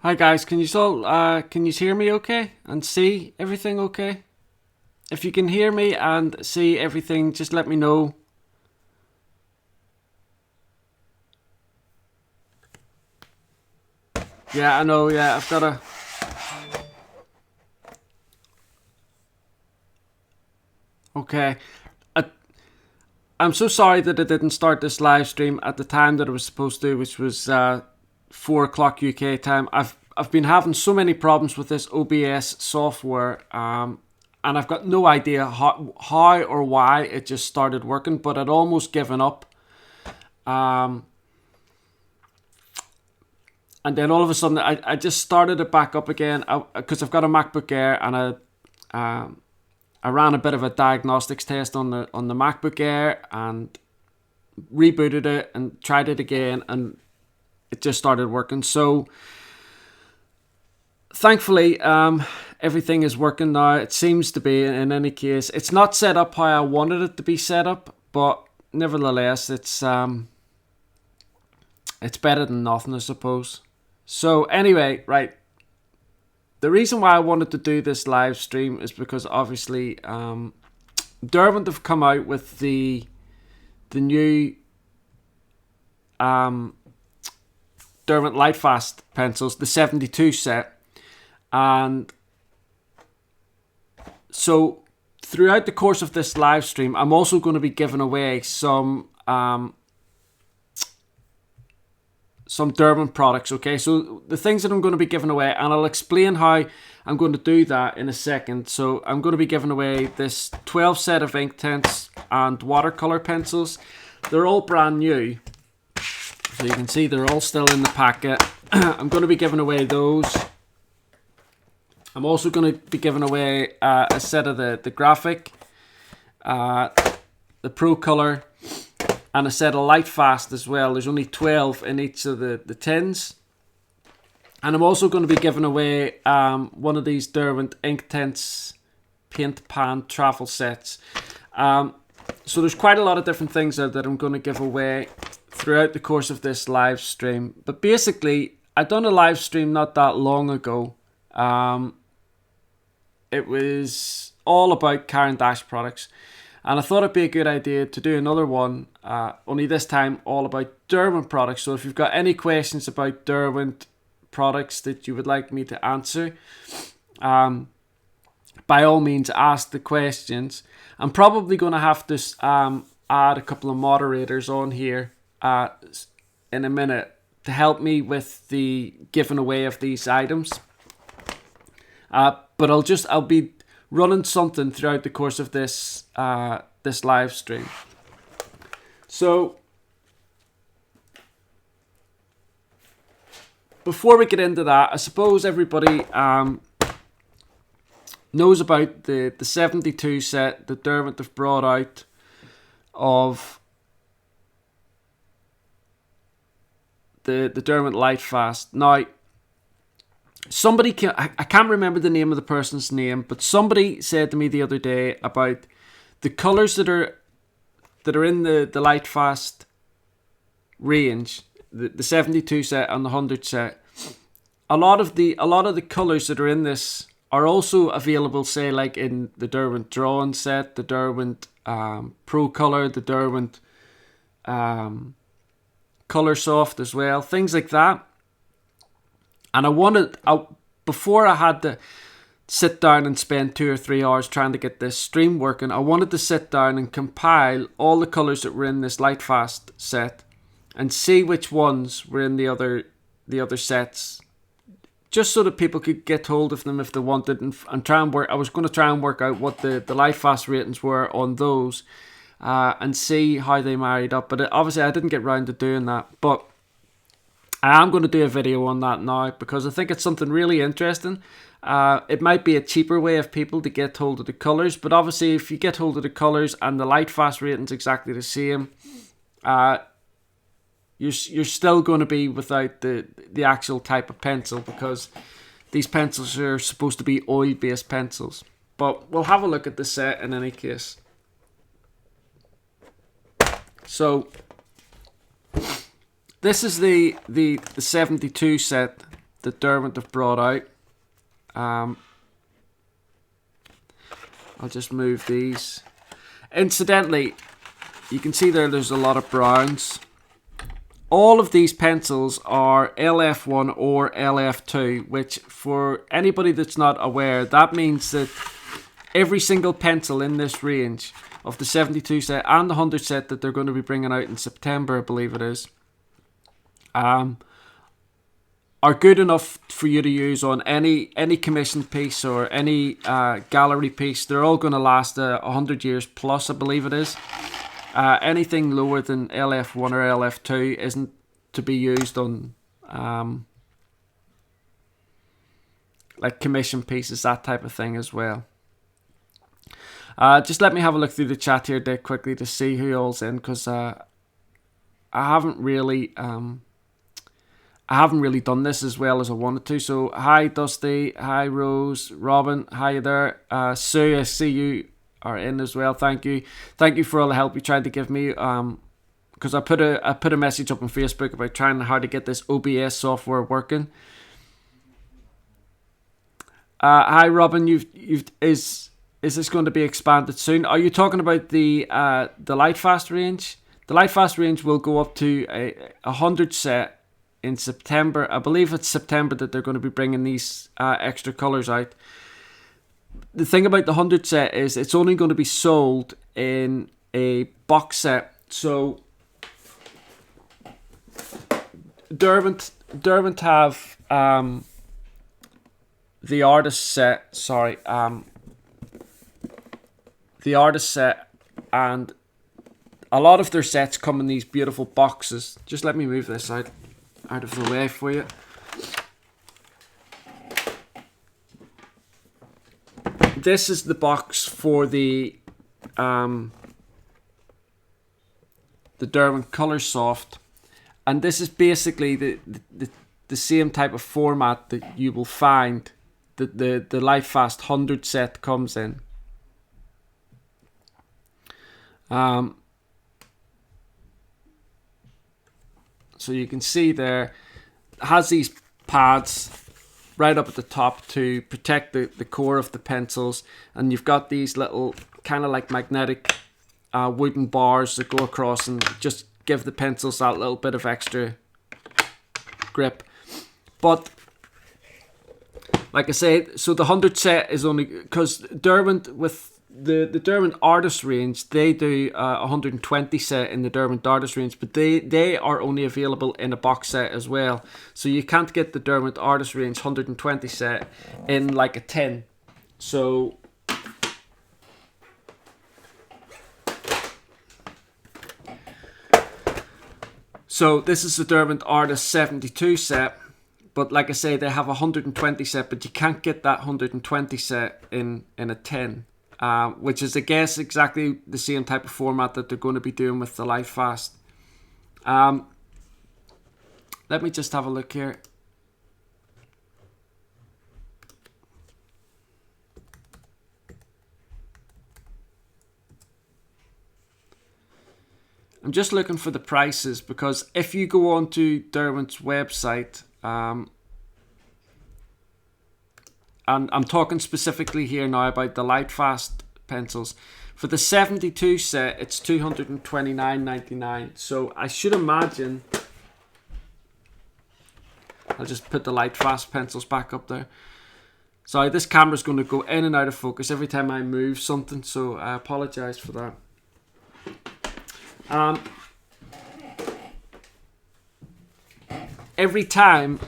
Hi guys, can you hear me okay and see everything okay? If you can hear me and see everything, just let me know. Yeah, I know. Yeah, I've got a. Okay, I, I'm so sorry that I didn't start this live stream at the time that I was supposed to, which was 4 o'clock UK time. I've been having so many problems with this OBS software, and I've got no idea how or why it just started working. But I'd almost given up. Um, and then all of a sudden, I just started it back up again because I've got a MacBook Air, and I ran a bit of a diagnostics test on the MacBook Air and rebooted it and tried it again, and it just started working. So thankfully, everything is working now. It seems to be. In any case, it's not set up how I wanted it to be set up, but nevertheless, it's better than nothing, I suppose. So anyway, right. The reason why I wanted to do this live stream is because obviously Derwent have come out with the new Derwent Lightfast pencils, the 72 set, and so throughout the course of this live stream, I'm also going to be giving away some Derwent products. Okay, so the things that I'm going to be giving away, and I'll explain how I'm going to do that in a second. So I'm going to be giving away this 12 set of Inktense and watercolor pencils. They're all brand new, so you can see they're all still in the packet. I'm going to be giving away those. I'm also going to be giving away a set of the graphic, the Pro Color, and a set of Lightfast as well. There's only 12 in each of the tins. And I'm also going to be giving away one of these Derwent Inktense paint pan travel sets. So there's quite a lot of different things that I'm going to give away throughout the course of this live stream. But basically, I done a live stream not that long ago. It was all about Caran d'Ache products. And I thought it'd be a good idea to do another one, only this time all about Derwent products. So if you've got any questions about Derwent products that you would like me to answer, by all means ask the questions. I'm probably going to have to add a couple of moderators on here in a minute to help me with the giving away of these items. But I'll be running something throughout the course of this this live stream. So before we get into that, I suppose everybody knows about the 72 set that Derwent have brought out of the Derwent Lightfast. Now, I can't remember the name of the person's name, but somebody said to me the other day about the colours that are in the Lightfast range, the 72 set and the 100 set. A lot of the colours that are in this are also available, say like in the Derwent Drawing set, the Derwent Pro Color, the Derwent Color Soft as well, things like that. And before I had to sit down and spend 2 or 3 hours trying to get this stream working, I wanted to sit down and compile all the colours that were in this Lightfast set and see which ones were in the other sets, just so that people could get hold of them if they wanted, and try and work. I was going to try and work out what the Lightfast ratings were on those, and see how they married up. But obviously I didn't get round to doing that. But I am going to do a video on that now because I think it's something really interesting. It might be a cheaper way of people to get hold of the colours, but obviously if you get hold of the colours and the Lightfast rating's exactly the same, you're still going to be without the actual type of pencil, because these pencils are supposed to be oil-based pencils. But we'll have a look at the set in any case. So this is the 72 set, that Derwent have brought out. I'll just move these. Incidentally, you can see there's a lot of browns. All of these pencils are LF1 or LF2, which for anybody that's not aware, that means that every single pencil in this range of the 72 set and the 100 set that they're going to be bringing out in September, I believe it is, are good enough for you to use on any commissioned piece or any gallery piece. They're all going to last 100 years plus, I believe it is. Anything lower than LF1 or LF2 isn't to be used on like commission pieces, that type of thing as well. Just let me have a look through the chat here, Dick, quickly to see who all's in, because I haven't really done this as well as I wanted to. So hi Dusty, hi Rose, Robin, hi there, Sue, I see you are in as well. Thank you for all the help you tried to give me. Because I put a message up on Facebook about trying how to get this OBS software working. Hi Robin, is this going to be expanded soon? Are you talking about the Lightfast range? The Lightfast range will go up to a 100 set in September. I believe it's September that they're going to be bringing these extra colours out. The thing about the 100 set is it's only going to be sold in a box set. So Derwent have the artist set. The artist set, and a lot of their sets come in these beautiful boxes. Just let me move this out of the way for you. This is the box for the Derwent Color Soft, and this is basically the same type of format that you will find that the Lightfast 100 set comes in. So you can see there, it has these pads right up at the top to protect the core of the pencils, and you've got these little kind of like magnetic wooden bars that go across and just give the pencils that little bit of extra grip. But like I say, so the 100 set is only because Derwent, with the Derwent Artist range, they do 120 set in the Derwent Artist range, but they are only available in a box set as well. So you can't get the Derwent Artist range 120 set in like a tin. So this is the Derwent Artist 72 set, but like I say, they have a 120 set, but you can't get that 120 set in a tin. Which is, I guess, exactly the same type of format that they're going to be doing with the Lightfast. Let me just have a look here. I'm just looking for the prices, because if you go on to Derwent's website, and I'm talking specifically here now about the Lightfast pencils. For the 72 set, it's $229.99. So I should imagine, I'll just put the Lightfast pencils back up there. Sorry, this camera's going to go in and out of focus every time I move something, so I apologise for that. Every time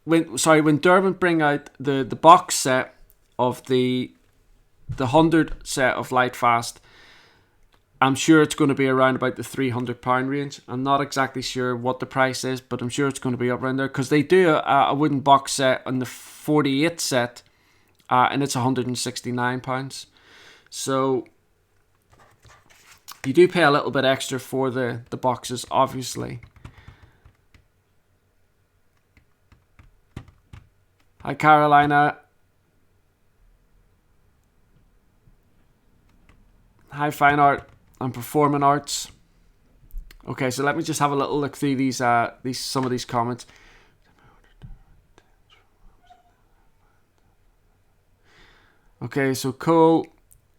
when Derwent bring out the box set of the 100 set of Lightfast, I'm sure it's going to be around about the £300 range. I'm not exactly sure what the price is, but I'm sure it's going to be up around there, because they do a wooden box set on the 48 set, and it's £169. So you do pay a little bit extra for the boxes, obviously. Hi Carolina. Hi Fine Art and Performing Arts. Okay, so let me just have a little look through these some of these comments. Okay, so cool.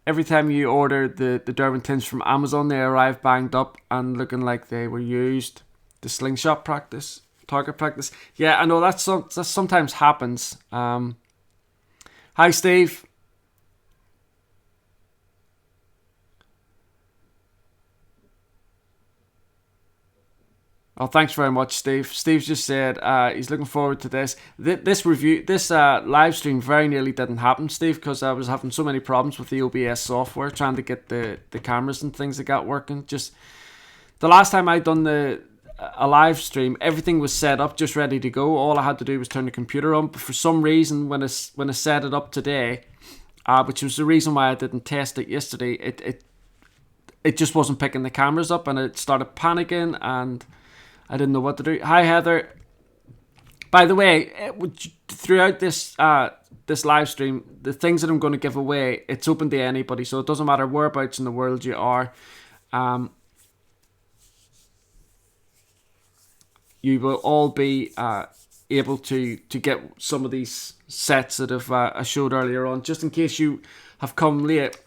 Every time you order the Derwent tins from Amazon, they arrive banged up and looking like they were used. The slingshot practice, target practice. Yeah, I know that sometimes happens. Hi, Steve. Oh, thanks very much, Steve. Steve's just said he's looking forward to this. This review, this live stream very nearly didn't happen, Steve, because I was having so many problems with the OBS software trying to get the cameras and things like that working. Just the last time I done a live stream, everything was set up, just ready to go. All I had to do was turn the computer on. But for some reason, when I set it up today, which was the reason why I didn't test it yesterday, it just wasn't picking the cameras up, and it started panicking and I didn't know what to do. Hi, Heather. By the way, throughout this this live stream, the things that I'm going to give away, it's open to anybody, so it doesn't matter whereabouts in the world you are. You will all be able to get some of these sets that I showed earlier on. Just in case you have come late,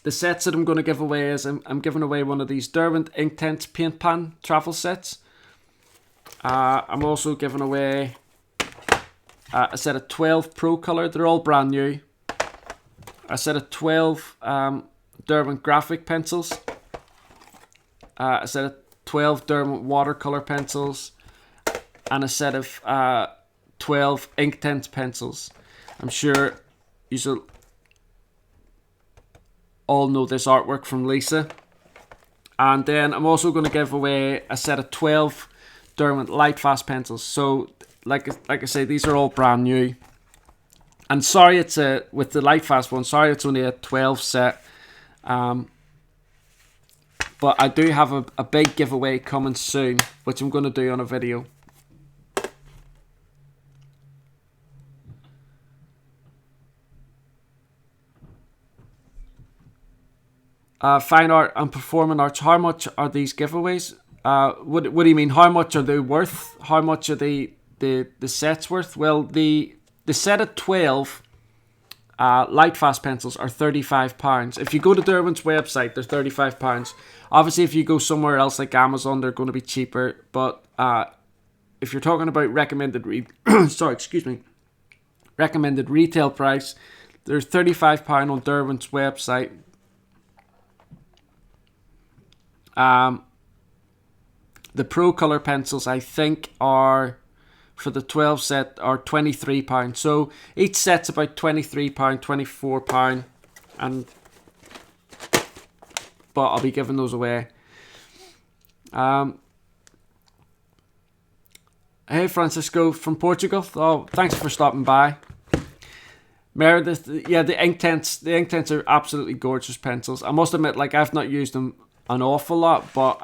the sets that I'm going to give away is I'm giving away one of these Derwent Inktense Paint Pan travel sets. I'm also giving away a set of 12 Pro Color. They're all brand new. A set of 12 Derwent graphic pencils. A set of 12 Derwent watercolor pencils. And a set of 12 Inktense pencils. I'm sure you'll all know this artwork from Lisa. And then I'm also going to give away a set of 12 Derwent Lightfast pencils. So like I say, these are all brand new. And sorry, it's with the Lightfast one, sorry it's only a 12 set. But I do have a big giveaway coming soon, which I'm going to do on a video. Fine art and performing arts. How much are these giveaways? What do you mean? How much are they worth? How much are the sets worth? Well, the set of 12 Lightfast pencils are £35. If you go to Derwent's website, they're £35. Obviously, if you go somewhere else like Amazon, they're going to be cheaper. But if you're talking about recommended recommended retail price, they're £35 on Derwent's website. The Pro Color pencils, I think, are for the 12 set are £23. So each set's about £23, £24, but I'll be giving those away. Hey, Francisco from Portugal. Oh, thanks for stopping by. Meredith, yeah, the Inktense are absolutely gorgeous pencils. I must admit, like, I've not used them an awful lot, but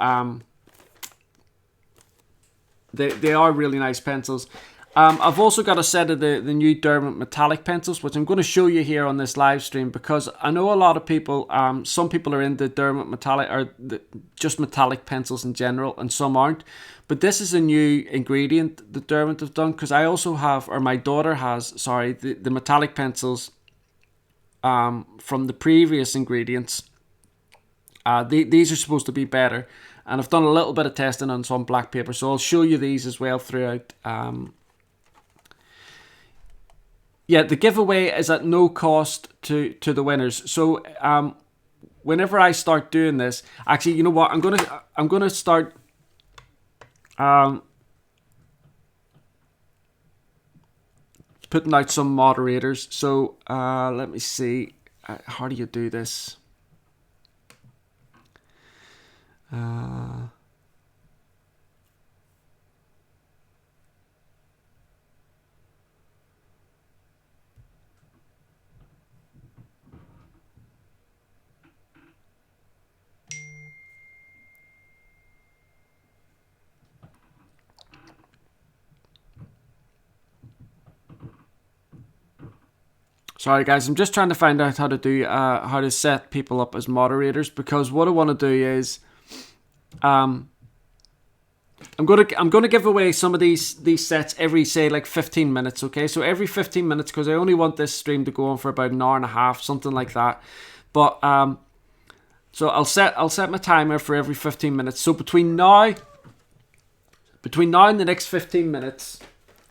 they are really nice pencils. I've also got a set of the new Derwent metallic pencils, which I'm going to show you here on this live stream, because I know a lot of people, some people are into Derwent metallic, or just metallic pencils in general, and some aren't. But this is a new ingredient that Derwent have done, because I also have, or my daughter has, sorry, the metallic pencils from the previous ingredients. These are supposed to be better, and I've done a little bit of testing on some black paper, so I'll show you these as well throughout. Yeah, the giveaway is at no cost to the winners. So whenever I start doing this, actually, you know what? I'm gonna start putting out some moderators. So let me see. How do you do this? Sorry guys, I'm just trying to find out how to do how to set people up as moderators, because what I want to do is I'm gonna give away some of these sets every, say, like 15 minutes. Okay, so every 15 minutes, because I only want this stream to go on for about an hour and a half, something like that. But so I'll set my timer for every 15 minutes. So between now and the next 15 minutes,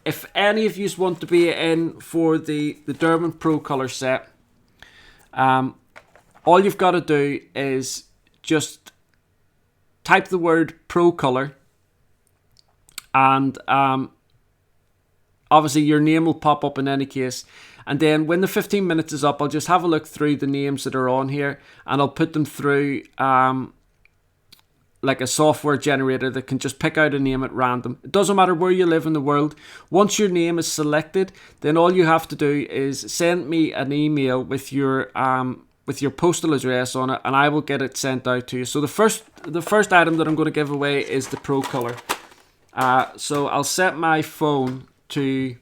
if any of you want to be in for the Derwent Pro Color set, all you've got to do is just type the word Pro Color, and obviously your name will pop up in any case. And then when the 15 minutes is up, I'll just have a look through the names that are on here, and I'll put them through like a software generator that can just pick out a name at random. It doesn't matter where you live in the world. Once your name is selected, then all you have to do is send me an email with your postal address on it, and I will get it sent out to you. So the first item that I'm going to give away is the Pro Color. So I'll set my phone to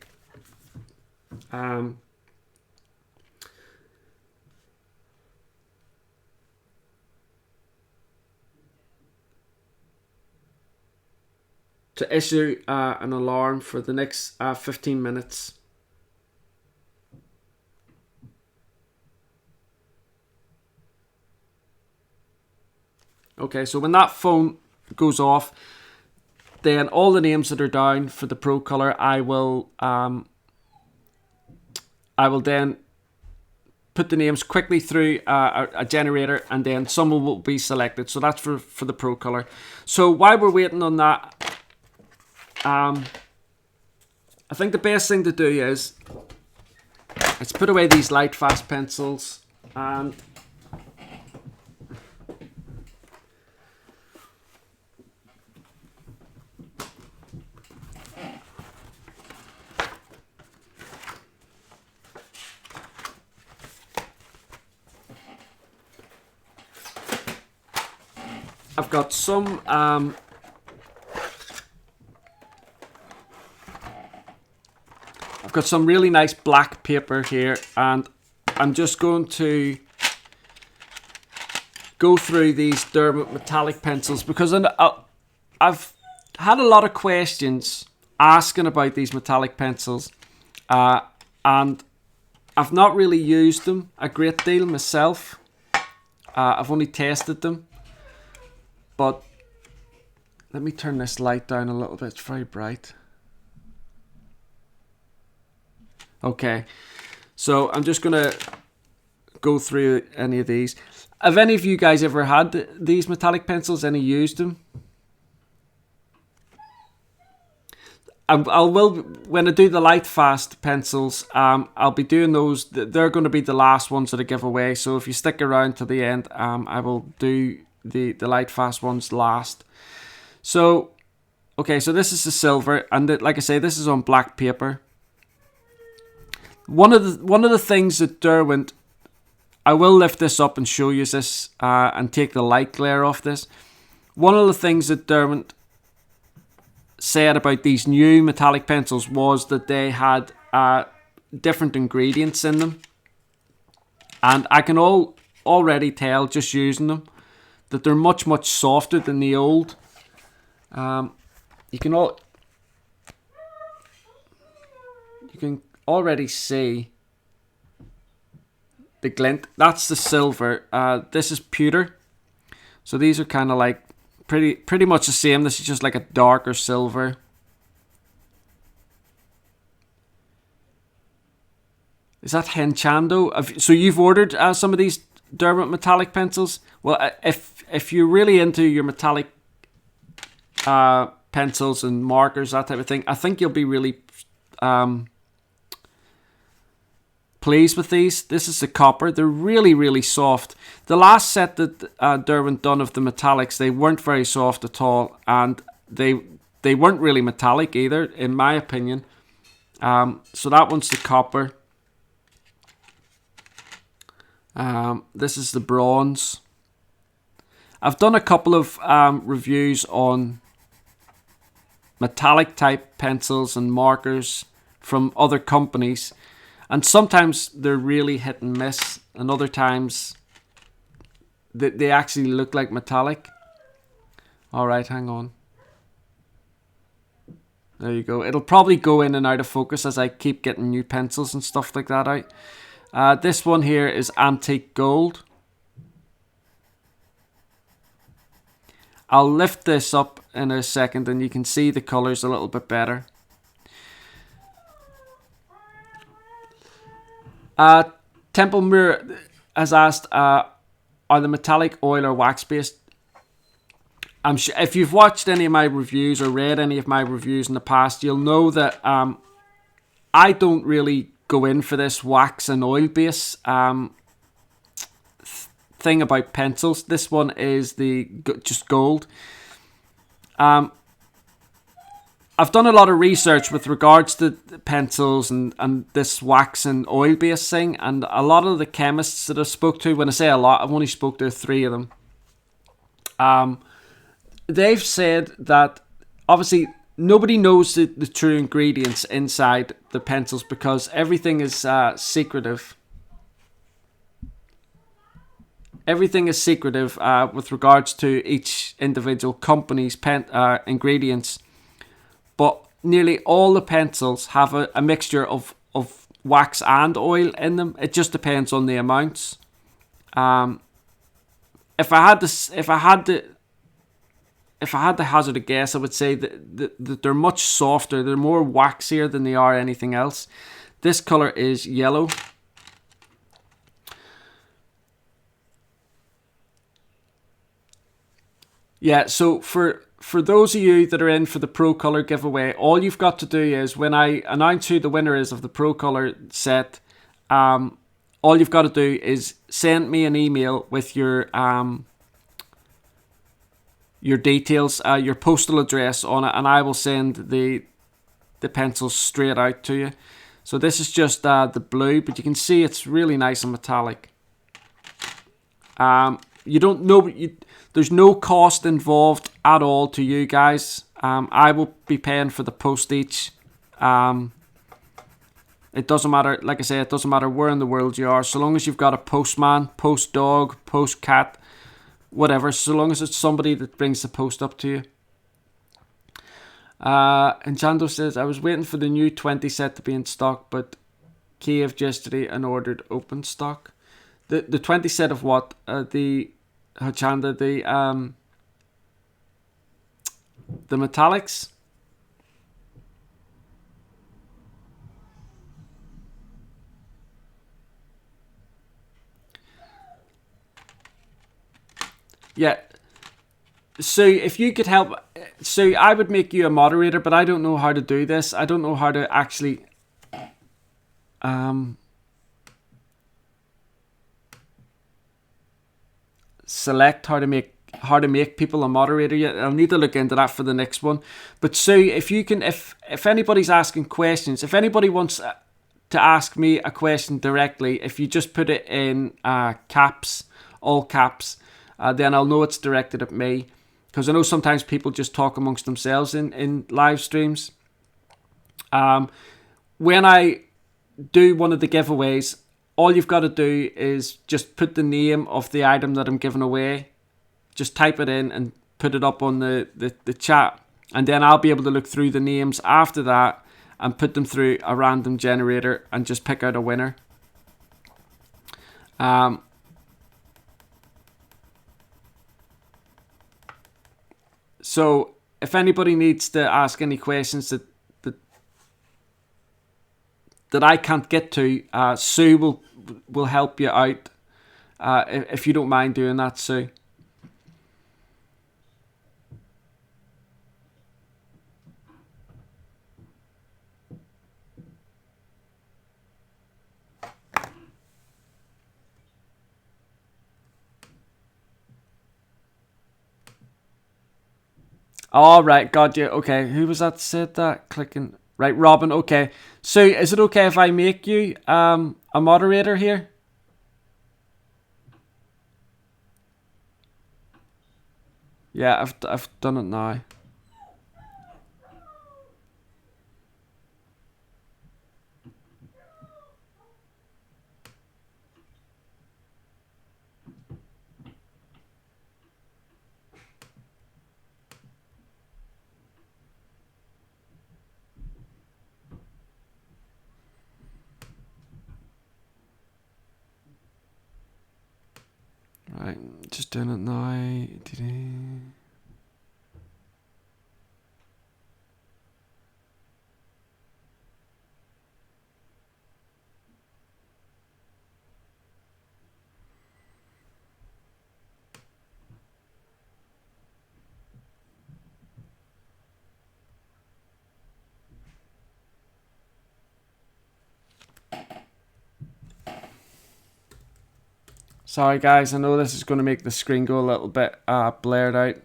issue an alarm for the next 15 minutes. Okay, so when that phone goes off, then all the names that are down for the Pro Color, I will then put the names quickly through a generator, and then someone will be selected. So that's for the Pro Color. So while we're waiting on that, I think the best thing to do is let's put away these Lightfast pencils, and I've got some really nice black paper here, and I'm just going to go through these Derwent metallic pencils, because I've had a lot of questions asking about these metallic pencils, and I've not really used them a great deal myself. I've only tested them. But let me turn this light down a little bit. It's very bright. Okay, so I'm just going to go through any of these. Have any of you guys ever had these metallic pencils? Any used them? When I do the Lightfast pencils, I'll be doing those. They're going to be the last ones that I give away. So if you stick around to the end, I will do the Lightfast ones last. So, okay, so this is the silver, and like I say, this is on black paper. One of the things that Derwent, I will lift this up and show you this, and take the light glare off this. One of the things that Derwent said about these new metallic pencils was that they had different ingredients in them, and I can already tell just using them that they're much softer than the old. You can already see the glint. That's the silver. This is pewter. So these are kind of like pretty much the same. This is just like a darker silver. Is that Henchando? So you've ordered some of these Derwent metallic pencils? Well, if you're really into your metallic pencils and markers, that type of thing, I think you'll be really pleased with these. This is the copper. They're really soft. The last set that Derwent done of the metallics, they weren't very soft at all, and they weren't really metallic either, in my opinion. So that one's the copper. This is the bronze. I've done a couple of reviews on metallic type pencils and markers from other companies, and sometimes they're really hit and miss, and other times they actually look like metallic. Alright, hang on. There you go. It'll probably go in and out of focus as I keep getting new pencils and stuff like that out. This one here is antique gold. I'll lift this up in a second and you can see the colours a little bit better. Temple Mirror has asked, are the metallic oil or wax based? I'm sure if you've watched any of my reviews or read any of my reviews in the past, you'll know that I don't really go in for this wax and oil base thing about pencils. This one is just gold. I've done a lot of research with regards to pencils and this wax and oil base thing, and a lot of the chemists that I spoke to, when I say a lot, I've only spoke to 3 of them. They've said that obviously nobody knows the true ingredients inside the pencils because everything is secretive. Everything is secretive with regards to each individual company's ingredients. But nearly all the pencils have a mixture of wax and oil in them. It just depends on the amounts. If I had to hazard a guess, I would say that they're much softer. They're more waxier than they are anything else. This color is yellow. Yeah, so for those of you that are in for the Pro Color giveaway, all you've got to do is, when I announce who the winner is of the Pro Color set, all you've got to do is send me an email with your details, your postal address on it, and I will send the pencils straight out to you. So this is just the blue, but you can see it's really nice and metallic. You don't know, there's no cost involved at all to you guys. I will be paying for the postage. It doesn't matter, like I say, it doesn't matter where in the world you are, so long as you've got a postman, post dog, post cat, whatever, so long as it's somebody that brings the post up to you. And Chando says, I was waiting for the new 20 set to be in stock, but Kiev yesterday and ordered open stock. The 20 set of what? The Chanda, the metallics? Yeah. So if you could help, so I would make you a moderator, but I don't know how to do this. I don't know how to actually select how to make people a moderator yet. I'll need to look into that for the next one. But Sue, if you can, if anybody's asking questions, if anybody wants to ask me a question directly, if you just put it in caps, all caps, then I'll know it's directed at me. Because I know sometimes people just talk amongst themselves in live streams. When I do one of the giveaways, all you've got to do is just put the name of the item that I'm giving away. Just type it in and put it up on the chat. And then I'll be able to look through the names after that and put them through a random generator and just pick out a winner. So if anybody needs to ask any questions that I can't get to, Sue will help you out if you don't mind doing that, Sue. All right, got you. Okay, who was that said that? Clicking. Right, Robin. Okay. So, is it okay if I make you a moderator here? Yeah, I've done it now. Just doing it now. Sorry guys, I know this is going to make the screen go a little bit blared out.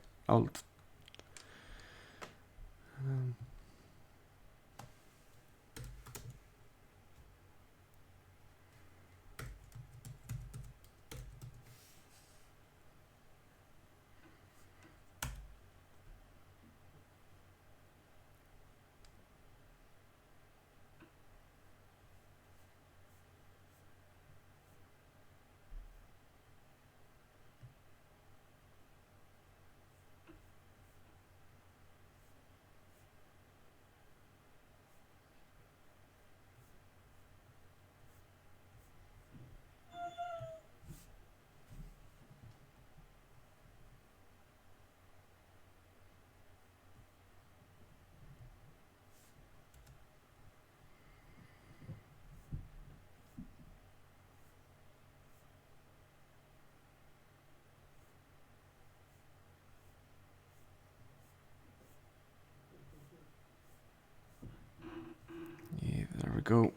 Yeah, there we go.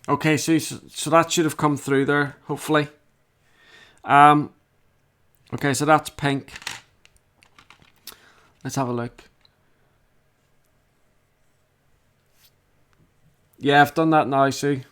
Okay, so that should have come through there, hopefully. Okay, so that's pink. Let's have a look. Yeah, I've done that now, see.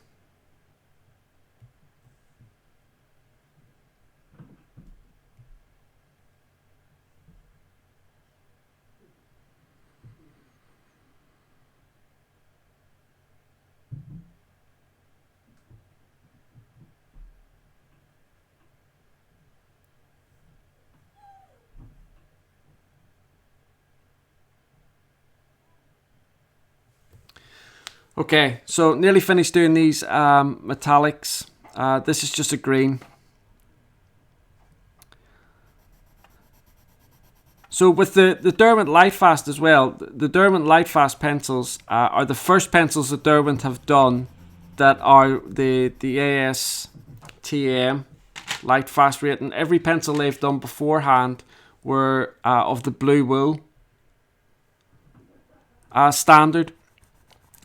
Okay, so nearly finished doing these metallics. This is just a green. So with the Derwent Lightfast as well, the Derwent Lightfast pencils are the first pencils that Derwent have done that are the ASTM Lightfast rating. Every pencil they've done beforehand were of the blue wool standard.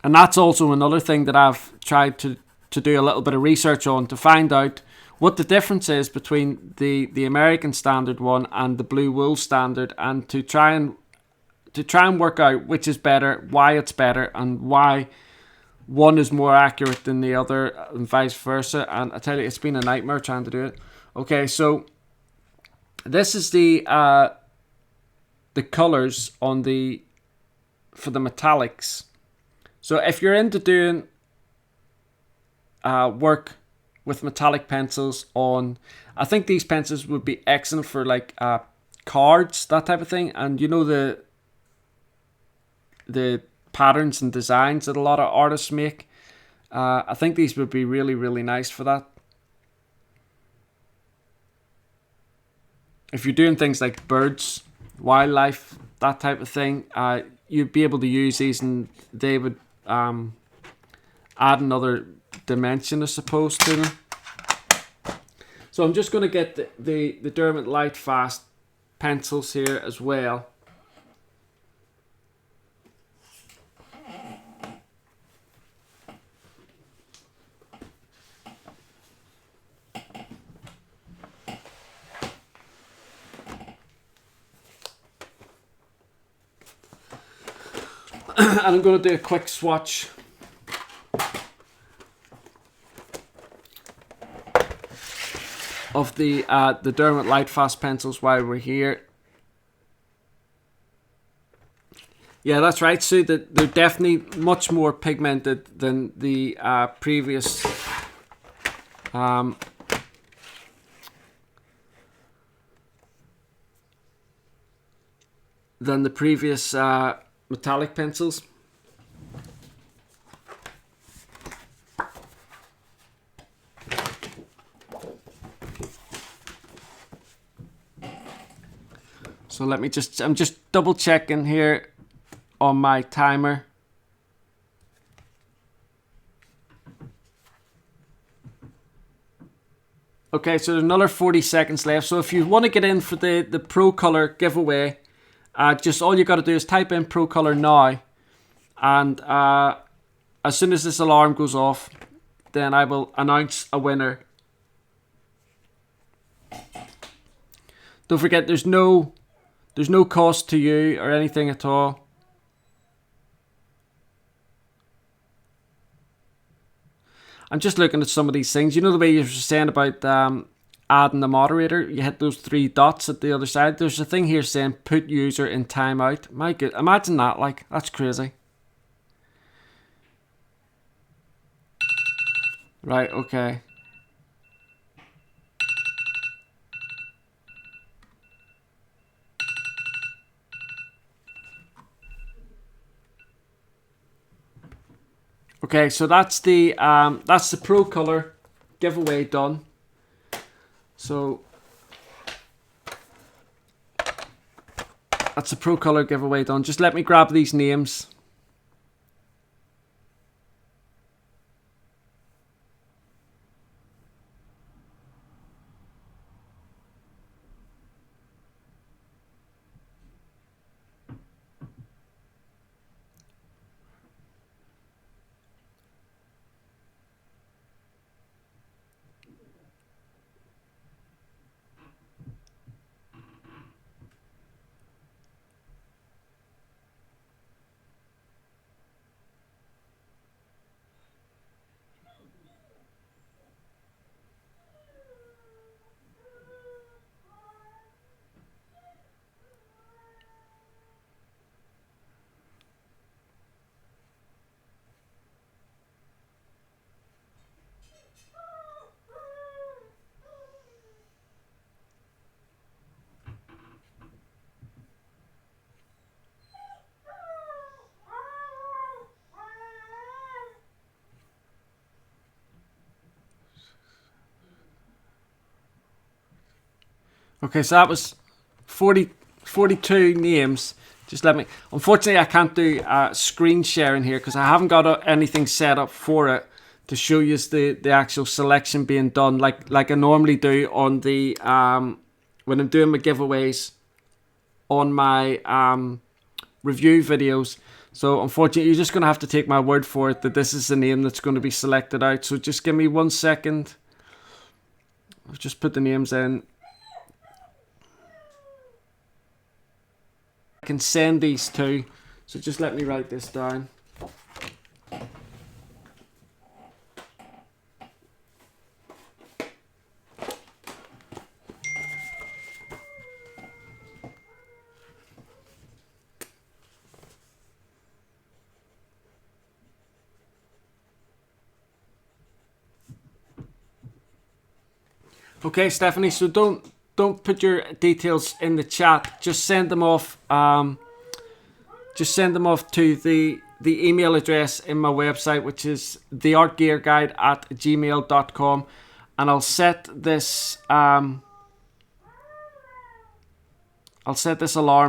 And that's also another thing that I've tried to do a little bit of research on to find out what the difference is between the American standard one and the blue wool standard, and to try and work out which is better, why it's better, and why one is more accurate than the other, and vice versa. And I tell you, it's been a nightmare trying to do it. Okay, so this is the colors on for the metallics. So if you're into doing work with metallic pencils on, I think these pencils would be excellent for like cards, that type of thing. And you know the patterns and designs that a lot of artists make. I think these would be really, really nice for that. If you're doing things like birds, wildlife, that type of thing, you'd be able to use these, and they would add another dimension, I suppose, to them. So I'm just going to get the Derwent Lightfast pencils here as well. And I'm going to do a quick swatch of the Derwent Lightfast pencils while we're here. Yeah, that's right. So that they're definitely much more pigmented than the previous metallic pencils. So I'm just double checking here on my timer. Okay, so there's another 40 seconds left. So if you want to get in for the Pro Color giveaway, just all you got to do is type in Pro Color now, and as soon as this alarm goes off, then I will announce a winner. Don't forget, there's no cost to you or anything at all. I'm just looking at some of these things. You know the way you were saying about adding the moderator? You hit those 3 dots at the other side. There's a thing here saying put user in timeout. My God, imagine that, like, that's crazy. Right, okay. Okay, so that's the Pro Color giveaway done. So that's the Pro Color giveaway done. Just let me grab these names. Okay, so that was 42 names. Just let me... Unfortunately, I can't do screen sharing here because I haven't got anything set up for it to show you the actual selection being done like I normally do on the... when I'm doing my giveaways on my review videos. So unfortunately, you're just going to have to take my word for it that this is the name that's going to be selected out. So just give me 1 second. I've just put the names in. I can send these to, so just let me write this down. Okay, Stephanie, so don't put your details in the chat. Just send them off. Just send them off to the email address in my website, which is theartgearguide@gmail.com, and I'll set this alarm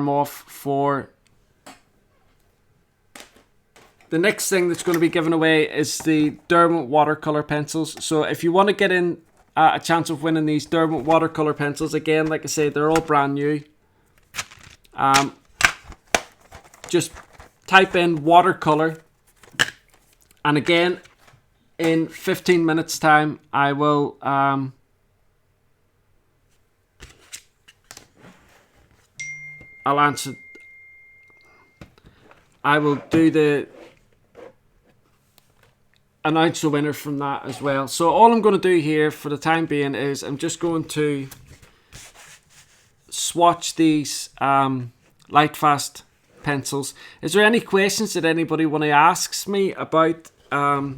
off for the next thing that's going to be given away is the Derwent watercolor pencils. So if you want to get in a chance of winning these Derwent watercolor pencils, again, like I say, they're all brand new. Just type in watercolor, and again, in 15 minutes time, I will I'll answer. I will do the announce the winner from that as well. So all I'm going to do here for the time being is I'm just going to swatch these Lightfast pencils. Is there any questions that anybody want to ask me about the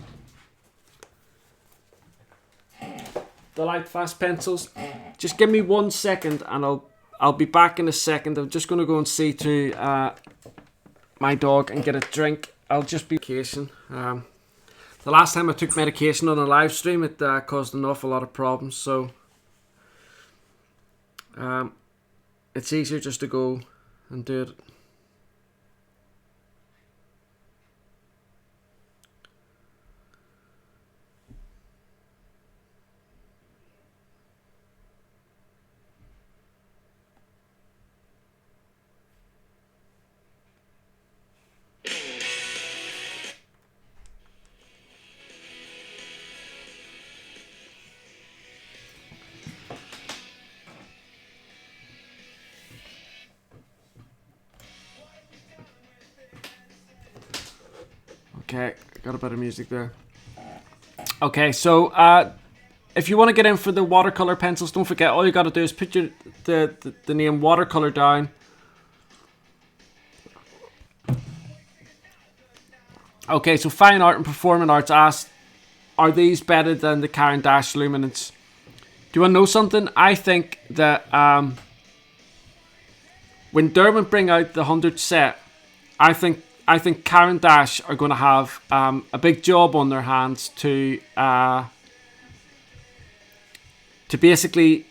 Lightfast pencils? Just give me 1 second and I'll be back in a second. I'm just going to go and see to my dog and get a drink. I'll just be medication. The last time I took medication on a live stream, it caused an awful lot of problems. So it's easier just to go and do it. Okay, got a bit of music there. Okay, so if you want to get in for the watercolor pencils, don't forget, all you got to do is put the name watercolor down. Okay, so Fine Art and Performing Arts asked, are these better than the Caran d'Ache Luminance? Do you want to know something? I think that when Derwent bring out the 100 set, I think Caran d'Ache are going to have a big job on their hands to basically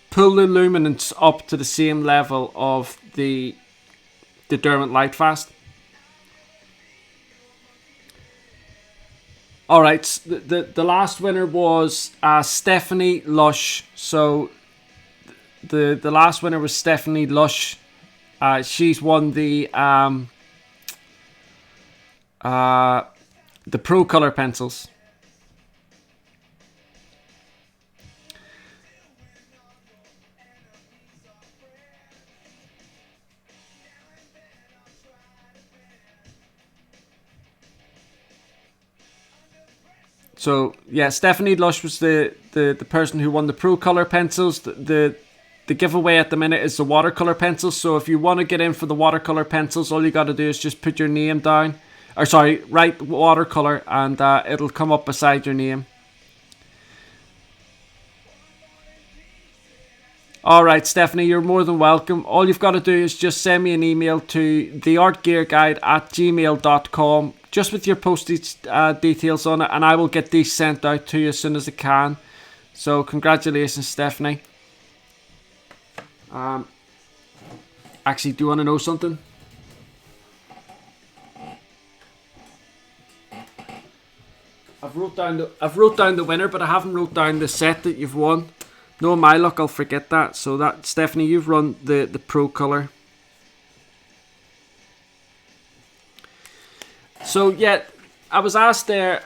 pull the luminance up to the same level of the Derwent Lightfast. All right, the last winner was Stephanie Lush. So the last winner was Stephanie Lush. She's won the Pro Color pencils. So yeah, Stephanie Lush was the person who won the Pro Color pencils. The giveaway at the minute is the watercolor pencils. So if you want to get in for the watercolor pencils, all you got to do is just put your name down. Or sorry, write watercolor and it'll come up beside your name. Alright, Stephanie, you're more than welcome. All you've got to do is just send me an email to theartgearguide@gmail.com just with your postage details on it, and I will get these sent out to you as soon as I can. So congratulations, Stephanie. Actually, do you want to know something? I've wrote down the winner, but I haven't wrote down the set that you've won. No, my luck, I'll forget that. So that, Stephanie, you've run the Pro Color. So yeah, I was asked there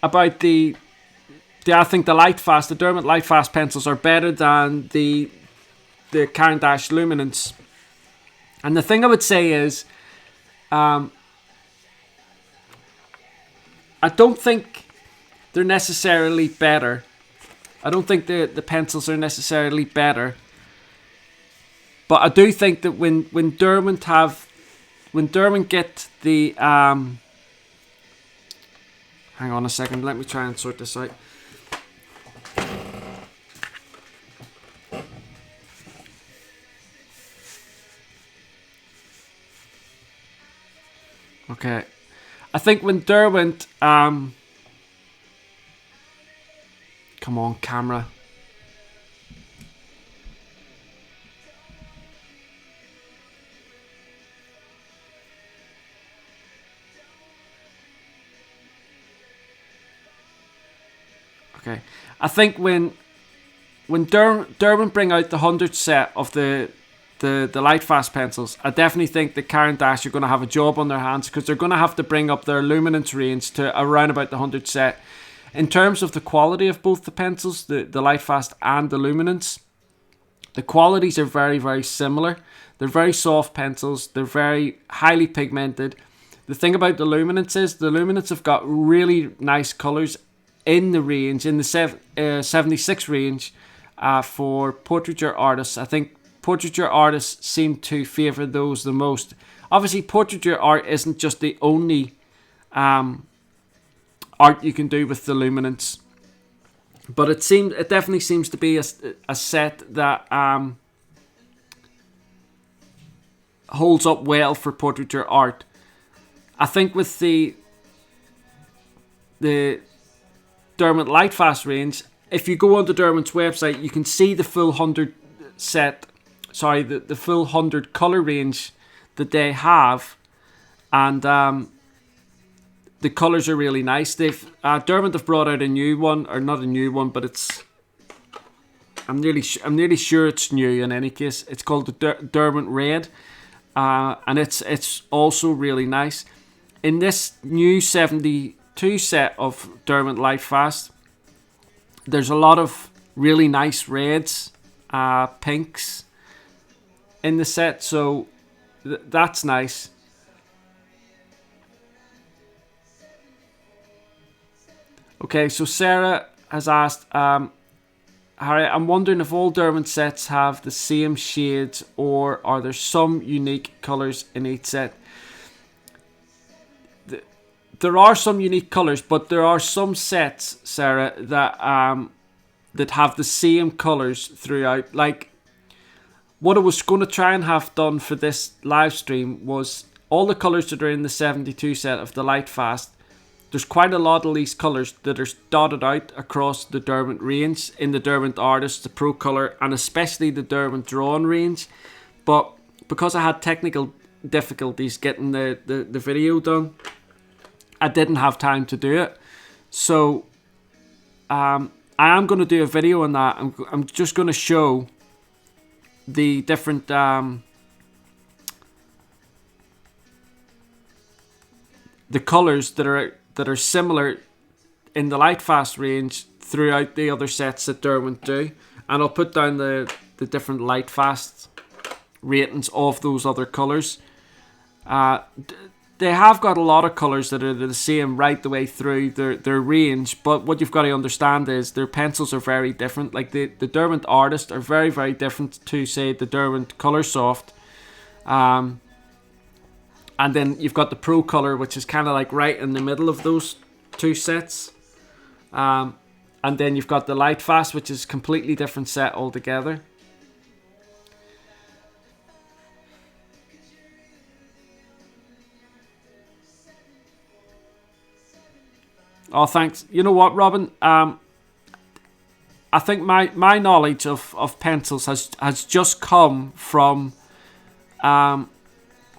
about I think the Lightfast, the Derwent Lightfast pencils are better than the Caran d'Ache Luminance. And the thing I would say is, I don't think they're necessarily better. I don't think the pencils are necessarily better. But I do think that when Derwent get the hang on a second, let me try and sort this out. Okay. I think when Derwent come on, camera. Okay. I think when Derwent bring out the 100 set of the Lightfast pencils, I definitely think the Caran d'Ache are going to have a job on their hands because they're going to have to bring up their luminance range to around about the 100 set. In terms of the quality of both the pencils, the Lightfast and the luminance, the qualities are very, very similar. They're very soft pencils. They're very highly pigmented. The thing about the luminance is the luminance have got really nice colours in the range, in the 76 range for portraiture artists. I think portraiture artists seem to favour those the most. Obviously, portraiture art isn't just the only art you can do with the luminance, but it definitely seems to be a set that holds up well for portraiture art. I think with the Derwent Lightfast range, if you go on the Derwent's website, you can see the full 100 set. Sorry, the full 100 color range that they have, and the colors are really nice. Derwent have brought out a new one, or not a new one, but it's I'm nearly sure it's new. In any case, it's called the Derwent Red, and it's also really nice. In this new 72 set of Derwent Lightfast, there's a lot of really nice reds, pinks in the set, so that's nice. Okay, so Sarah has asked, Harry, I'm wondering if all Derwent sets have the same shades, or are there some unique colours in each set? There are some unique colours, but there are some sets, Sarah, that have the same colours throughout. Like, what I was going to try and have done for this live stream was all the colours that are in the 72 set of the Lightfast. There's quite a lot of these colours that are dotted out across the Derwent range, in the Derwent Artist, the Pro Colour, and especially the Derwent Drawn range. But because I had technical difficulties getting the video done, I didn't have time to do it. So I am going to do a video on that. I'm just going to show the different the colours that are similar in the Lightfast range throughout the other sets that Derwent do, and I'll put down the different Lightfast ratings of those other colours. They have got a lot of colours that are the same right the way through their range, but what you've got to understand is their pencils are very different. Like the Derwent Artist are very, very different to, say, the Derwent Coloursoft. And then you've got the Pro Colour, which is kind of like right in the middle of those two sets. And then you've got the Lightfast, which is a completely different set altogether. Oh, thanks. You know what, Robin? I think my knowledge of pencils has just come from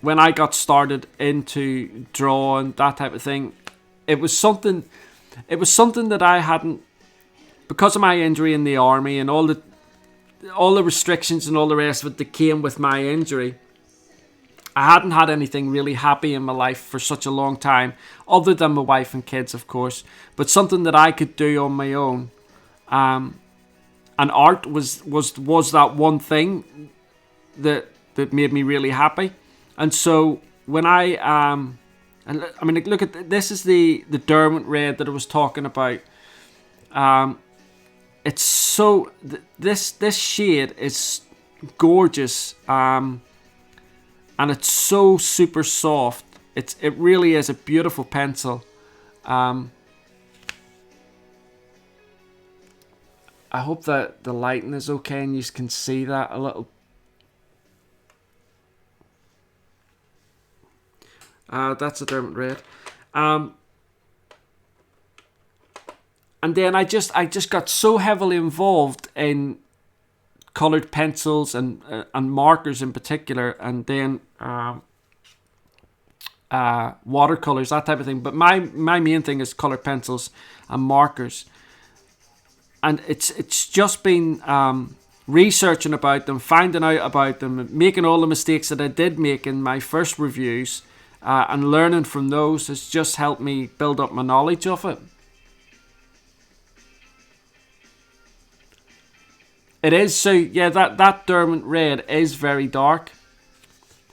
when I got started into drawing, that type of thing. It was something that I hadn't, because of my injury in the army and all the restrictions and all the rest of it that came with my injury. I hadn't had anything really happy in my life for such a long time, other than my wife and kids, of course, but something that I could do on my own. And art was that one thing that made me really happy. And so when look at this is the Derwent Red that I was talking about. It's so this shade is gorgeous. And it's so super soft. It really is a beautiful pencil. I hope that the lighting is okay and you can see that a little. That's a Derwent Red. And then I just got so heavily involved in coloured pencils and markers in particular, and then watercolours, that type of thing. But my main thing is coloured pencils and markers, and it's just been researching about them, finding out about them, making all the mistakes that I did make in my first reviews, and learning from those has just helped me build up my knowledge of it. It is, so yeah, that Derwent Red is very dark.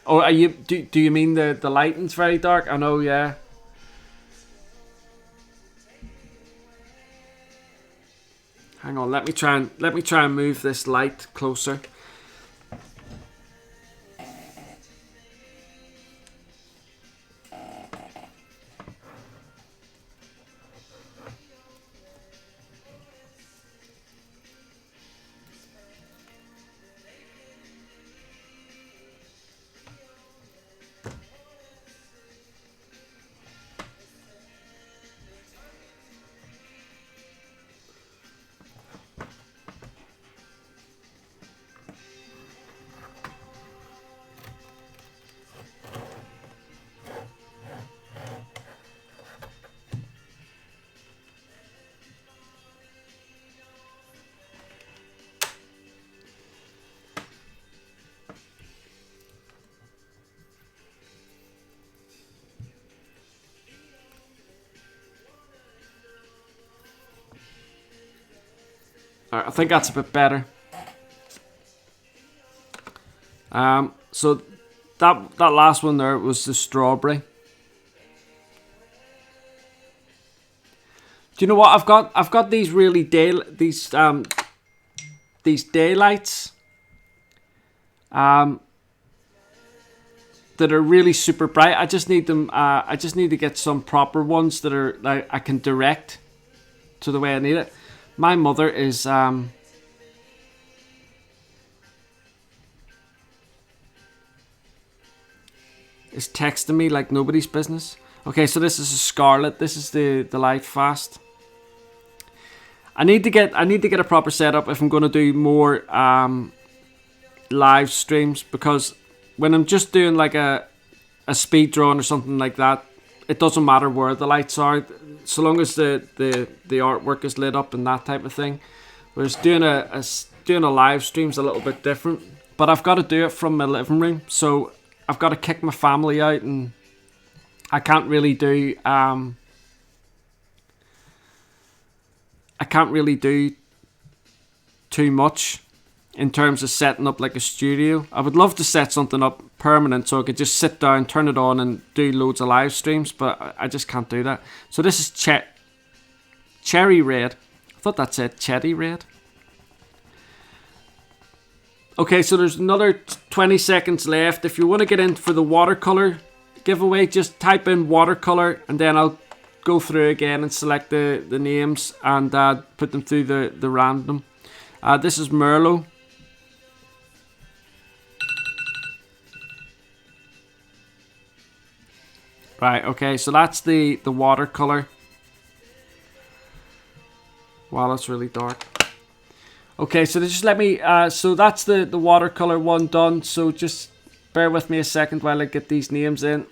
Oh, are you do you mean the lighting's very dark? I know, yeah. Hang on, let me try and move this light closer. Alright, I think that's a bit better. So that last one there was the strawberry. Do you know what I've got these really these daylights that are really super bright. I just need them. I just need to get some proper ones that are like I can direct to the way I need it. My mother is texting me like nobody's business. Okay, so this is a Scarlet. This is the Lightfast. I need to get a proper setup if I'm going to do more live streams, because when I'm just doing like a speed run or something like that, it doesn't matter where the lights are, so long as the artwork is lit up and that type of thing. Whereas doing a live stream's a little bit different. But I've got to do it from my living room, so I've got to kick my family out, and I can't really do too much in terms of setting up like a studio. I would love to set something up permanent so I could just sit down, turn it on, and do loads of live streams, but I just can't do that. So this is Cherry Red. I thought that said Cherry Red. Okay, so there's another 20 seconds left. If you want to get in for the watercolor giveaway, just type in watercolor, and then I'll go through again and select the names and put them through the random. This is Merlot. Right, okay, so that's the watercolor. Wow, that's really dark. Okay, so just let me, so that's the watercolor one done. So just bear with me a second while I get these names in.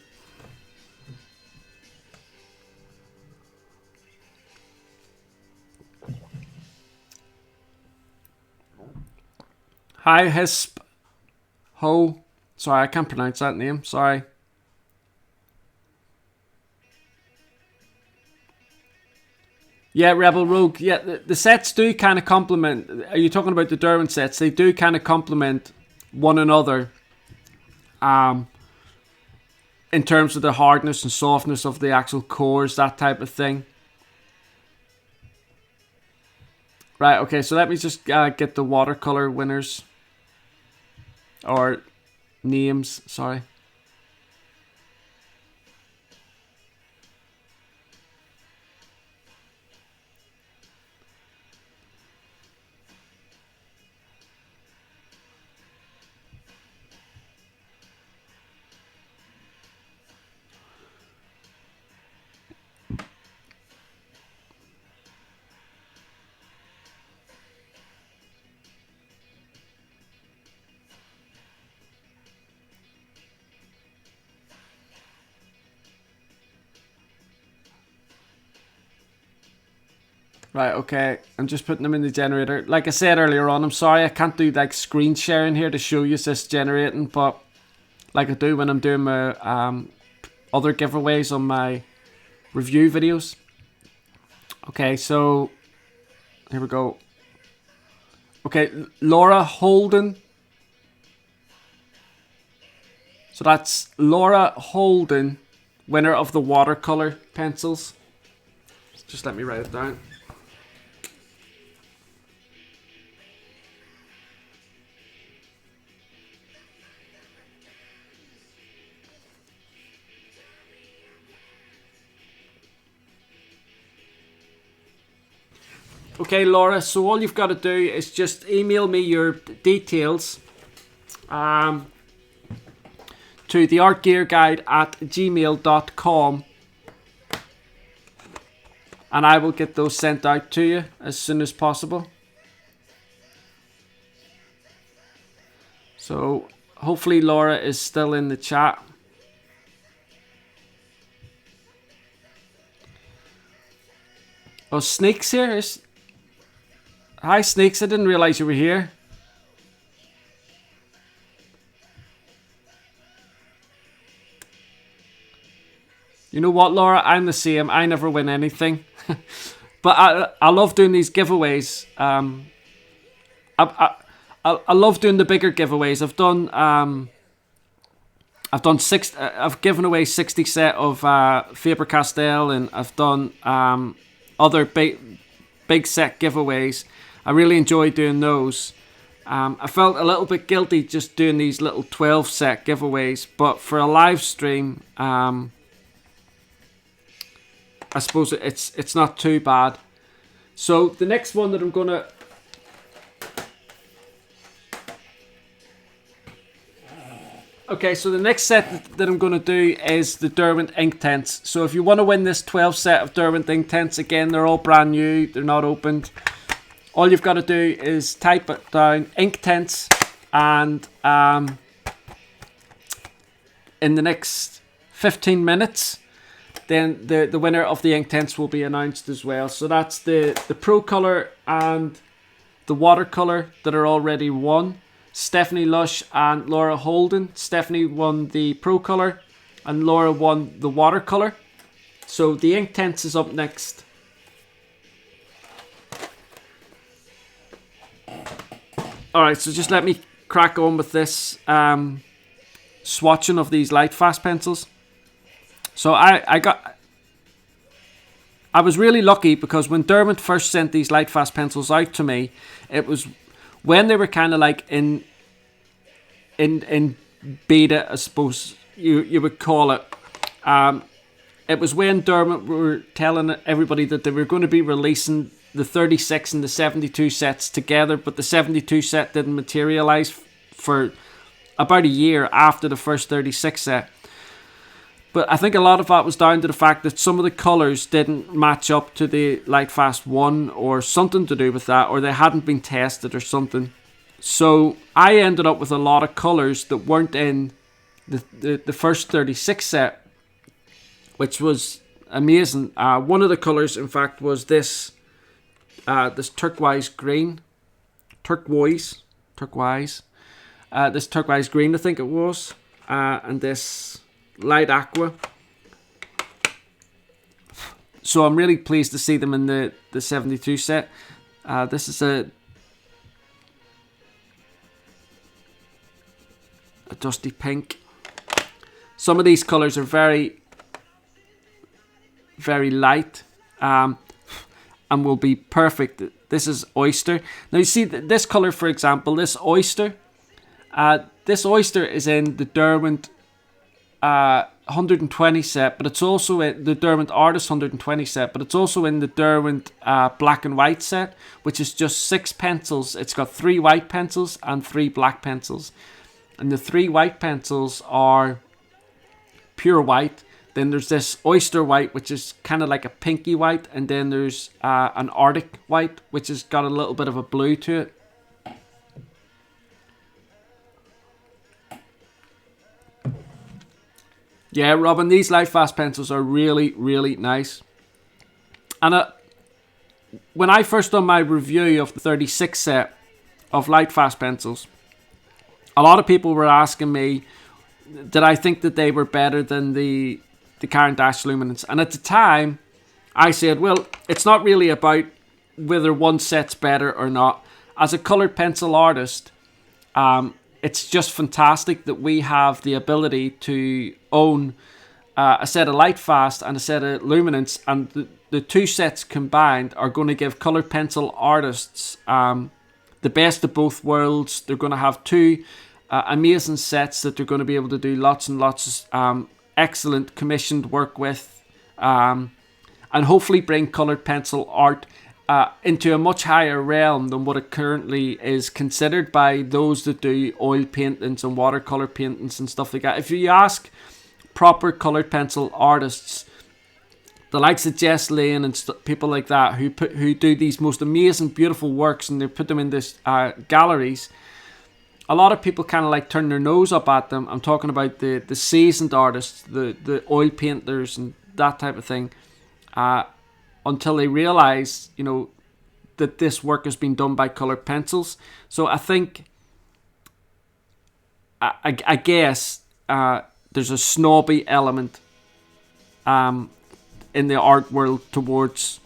Hi, Hisp. Ho. Sorry, I can't pronounce that name. Sorry. Yeah, Rebel Rogue. Yeah, the sets do kind of complement. Are you talking about the Derwent sets? They do kind of complement one another. In terms of the hardness and softness of the actual cores, that type of thing. Right, okay, so let me just get the watercolor winners. Or names, sorry. Right, okay, I'm just putting them in the generator. Like I said earlier on, I'm sorry I can't do like screen sharing here to show you this generating, but like I do when I'm doing my other giveaways on my review videos. Okay, so here we go. Okay, Laura Holden. So that's Laura Holden, winner of the watercolor pencils. Just let me write it down. Okay, Laura, so all you've got to do is just email me your details to theartgearguide@gmail.com, and I will get those sent out to you as soon as possible. So hopefully Laura is still in the chat. Oh, Snake's here. Hi, Snakes. I didn't realize you were here. You know what, Laura? I'm the same. I never win anything. But I love doing these giveaways. I love doing the bigger giveaways. I've given away 60 set of Faber-Castell, and I've done other big set giveaways. I really enjoy doing those. I felt a little bit guilty just doing these little 12 set giveaways, but for a live stream, I suppose it's not too bad. So the next one that I'm gonna so the next set that I'm going to do is the Derwent ink tents. So if you want to win this 12 set of Derwent ink tents, again, they're all brand new, they're not opened. All you've got to do is type it down, ink tents, and in the next 15 minutes, then the winner of the ink tents will be announced as well. So that's the Pro Colour and the Watercolour that are already won. Stephanie Lush and Laura Holden. Stephanie won the Pro Colour and Laura won the Watercolour. So the ink tents is up next. Alright, so just let me crack on with this swatching of these Lightfast pencils. So I was really lucky because when Derwent first sent these Lightfast pencils out to me, it was when they were kind of like in beta, I suppose you would call it. It was when Derwent were telling everybody that they were going to be releasing the 36 and the 72 sets together, but the 72 set didn't materialize for about a year after the first 36 set. But I think a lot of that was down to the fact that some of the colours didn't match up to the Lightfast 1 or something to do with that, or they hadn't been tested or something. So I ended up with a lot of colours that weren't in the first 36 set, which was amazing. One of the colours, in fact, was this turquoise green. This turquoise green, I think it was. And this light aqua. So I'm really pleased to see them in the 72 set. This is a dusty pink. Some of these colours are very, very light, and will be perfect. This is oyster. Now you see this colour, for example, this oyster. This oyster is in the Derwent 120 set, but it's also in the Derwent Artist 120 set, but it's also in the Derwent black and white set, which is just 6 pencils. It's got 3 white pencils and 3 black pencils. And the 3 white pencils are pure white. Then there's this oyster white, which is kind of like a pinky white. And then there's an Arctic white, which has got a little bit of a blue to it. Yeah, Robin, these Lightfast pencils are really, really nice. And when I first done my review of the 36 set of Lightfast pencils, a lot of people were asking me, did I think that they were better than the current Dash Luminance? And at the time, I said, well, it's not really about whether one set's better or not. As a coloured pencil artist, it's just fantastic that we have the ability to own a set of Lightfast and a set of Luminance, and the 2 sets combined are going to give coloured pencil artists the best of both worlds. They're going to have 2 amazing sets that they're going to be able to do lots and lots of excellent commissioned work with, and hopefully bring coloured pencil art into a much higher realm than what it currently is considered by those that do oil paintings and watercolour paintings and stuff like that. If you ask proper coloured pencil artists, the likes of Jess Lane and people like that, who do these most amazing, beautiful works, and they put them in this galleries, a lot of people kind of like turn their nose up at them. I'm talking about the seasoned artists, the oil painters and that type of thing, until they realise, you know, that this work has been done by coloured pencils. So I think, I guess, there's a snobby element in the art world towards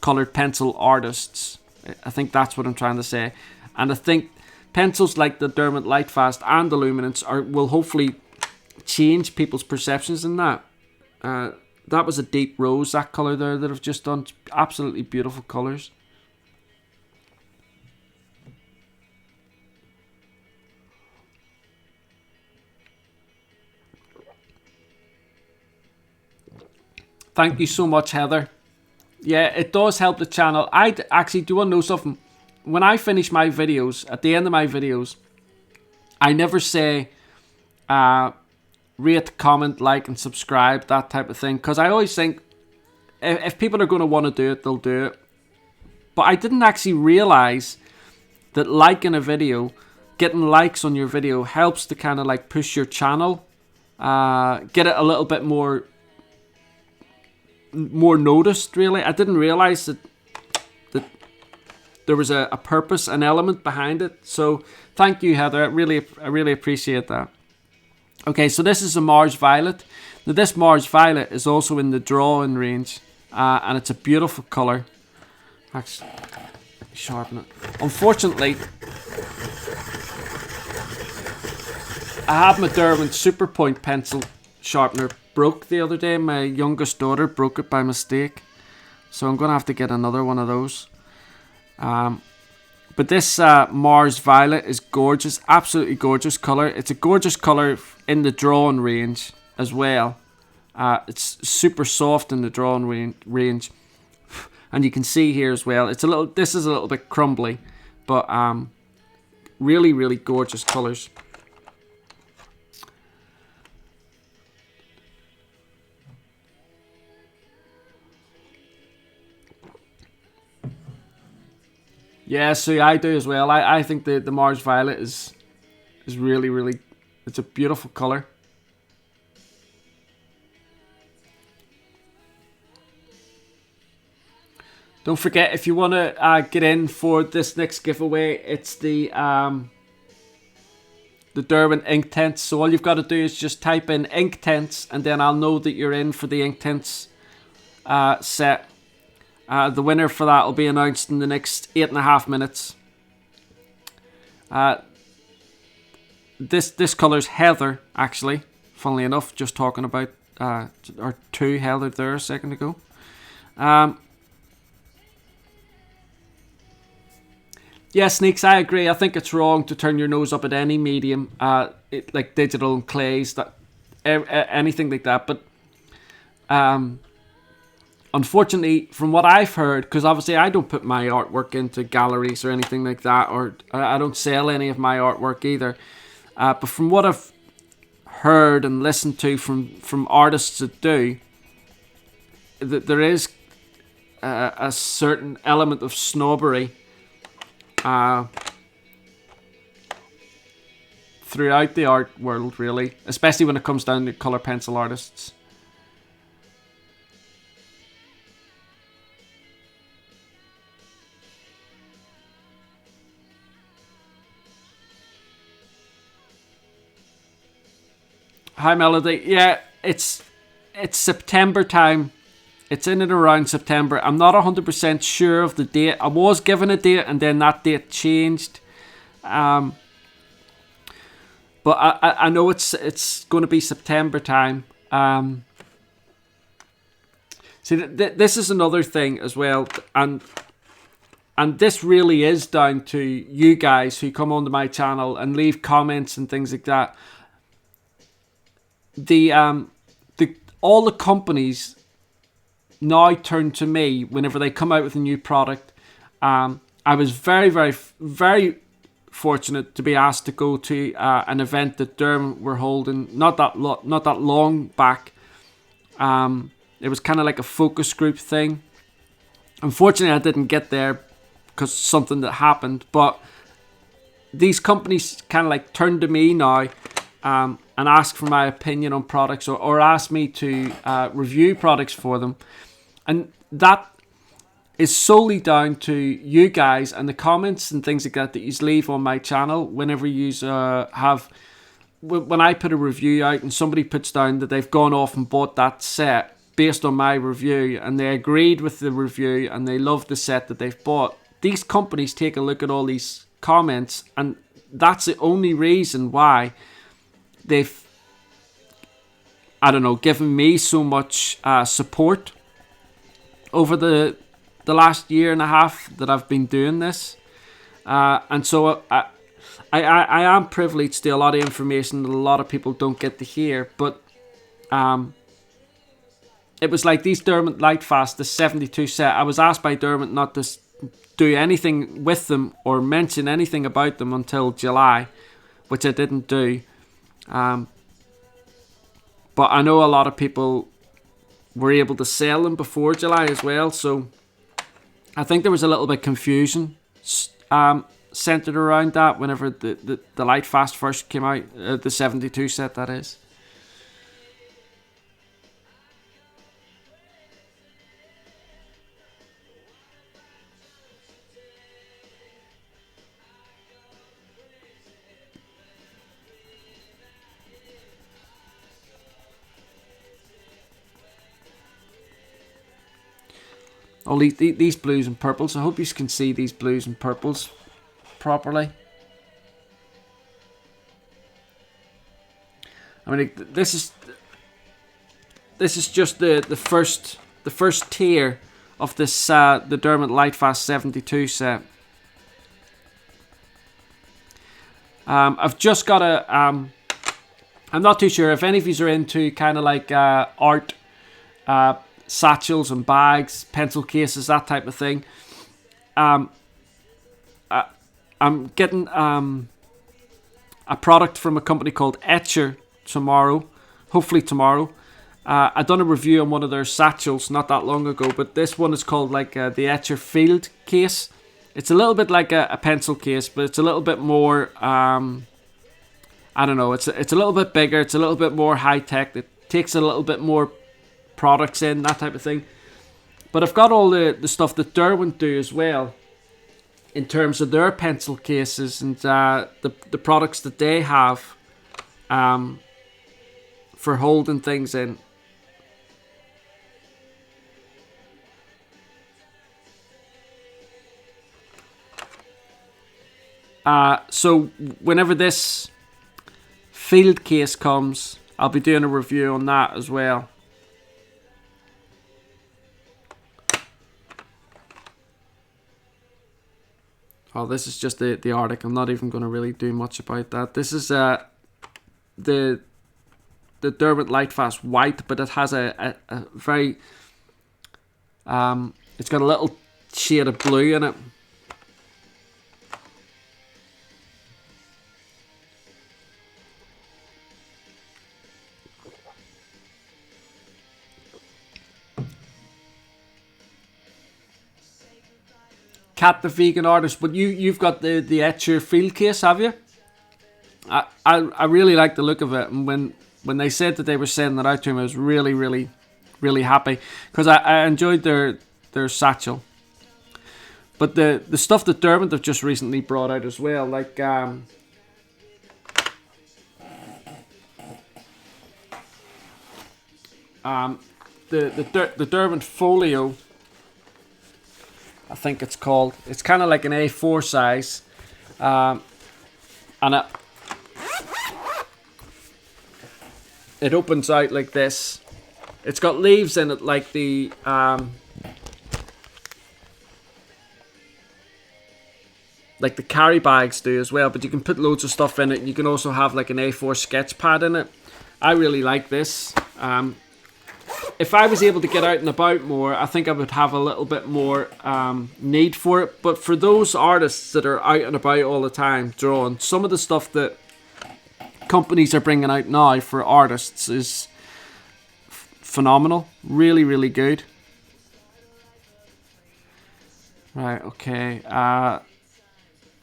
coloured pencil artists. I think that's what I'm trying to say. And I think pencils like the Derwent Lightfast and the Luminance will hopefully change people's perceptions in that. That was a deep rose, that colour there that I've just done. Absolutely beautiful colours. Thank you so much, Heather. Yeah, it does help the channel. I actually do want to know something. When I finish my videos, at the end of my videos, I never say rate, comment, like, and subscribe, that type of thing. Because I always think if people are going to want to do it, they'll do it. But I didn't actually realise that liking a video, getting likes on your video, helps to kind of like push your channel, get it a little bit more noticed, really. I didn't realise that there was a purpose, an element behind it. So thank you, Heather. I really appreciate that. Okay, so this is a Mars Violet. Now this Mars Violet is also in the drawing range, and it's a beautiful colour. Actually, let me sharpen it. Unfortunately, I have my Derwent Super Point pencil sharpener broke the other day. My youngest daughter broke it by mistake, so I'm going to have to get another one of those. But this Mars Violet is gorgeous, absolutely gorgeous colour. It's a gorgeous colour in the drawing range as well. It's super soft in the drawing range, and you can see here as well. This is a little bit crumbly, but really gorgeous colours. Yeah, so I do as well. I think the Mars Violet is really, it's a beautiful colour. Don't forget, if you want to get in for this next giveaway, it's the Derwent Inktense. So all you've got to do is just type in Inktense, and then I'll know that you're in for the Inktense set. The winner for that will be announced in the next 8.5 minutes. This colour's Heather, actually. Funnily enough, just talking about our two Heather there a second ago. Yeah, Sneaks, I agree. I think it's wrong to turn your nose up at any medium, like digital and clays, anything like that. But unfortunately, from what I've heard, because obviously I don't put my artwork into galleries or anything like that, or I don't sell any of my artwork either. But from what I've heard and listened to from artists that do, that there is a certain element of snobbery throughout the art world, really, especially when it comes down to colour pencil artists. Hi Melody. Yeah, it's September time. It's in and around September. I'm not 100% sure of the date. I was given a date and then that date changed. But I know it's going to be September time. See, this is another thing as well, and this really is down to you guys who come onto my channel and leave comments and things like that. All the companies now turn to me whenever they come out with a new product. I was very fortunate to be asked to go to an event that Derwent were holding not that long back. It was kind of like a focus group thing. Unfortunately, I didn't get there because something that happened. But these companies kind of like turn to me now and ask for my opinion on products, or ask me to review products for them. And that is solely down to you guys and the comments and things like that you leave on my channel whenever you when I put a review out and somebody puts down that they've gone off and bought that set based on my review and they agreed with the review and they love the set that they've bought. These companies take a look at all these comments, and that's the only reason why they've, I don't know, given me so much support over the last year and a half that I've been doing this. And so I am privileged to a lot of information that a lot of people don't get to hear. But it was like these Derwent Lightfast, the 72 set. I was asked by Derwent not to do anything with them or mention anything about them until July, which I didn't do. But I know a lot of people were able to sell them before July as well. So I think there was a little bit of confusion centered around that whenever the Lightfast first came out, the 72 set, that is. Oh, these blues and purples. I hope you can see these blues and purples properly. I mean, this is just the first tier of this the Derwent Lightfast 72 set. I've just got a I'm not too sure if any of you are into kind of like art, satchels and bags, pencil cases, that type of thing. I'm getting a product from a company called Etcher tomorrow, hopefully tomorrow. I done a review on one of their satchels not that long ago, but this one is called like the Etcher Field Case. It's a little bit like a pencil case, but it's a little bit more, I don't know, it's a little bit bigger, it's a little bit more high-tech, it takes a little bit more products in, that type of thing. But I've got all the stuff that Derwent do as well, in terms of their pencil cases and the products that they have for holding things in. So whenever this field case comes, I'll be doing a review on that as well. Oh, this is just the Arctic. I'm not even going to really do much about that. This is the Derwent Lightfast white, but it has a very it's got a little shade of blue in it. Cat the vegan artist, but you've got the Etcher field case, have you? I really like the look of it, and when they said that they were sending it out to me, I was really happy because I enjoyed their satchel. But the stuff that Derwent have just recently brought out as well, like the Derwent Folio, I think it's called. It's kind of like an A4 size, and it opens out like this. It's got leaves in it like the carry bags do as well, but you can put loads of stuff in it. You can also have like an A4 sketch pad in it. I really like this. If I was able to get out and about more, I think I would have a little bit more need for it. But for those artists that are out and about all the time drawing, some of the stuff that companies are bringing out now for artists is phenomenal. Really good. Right, okay.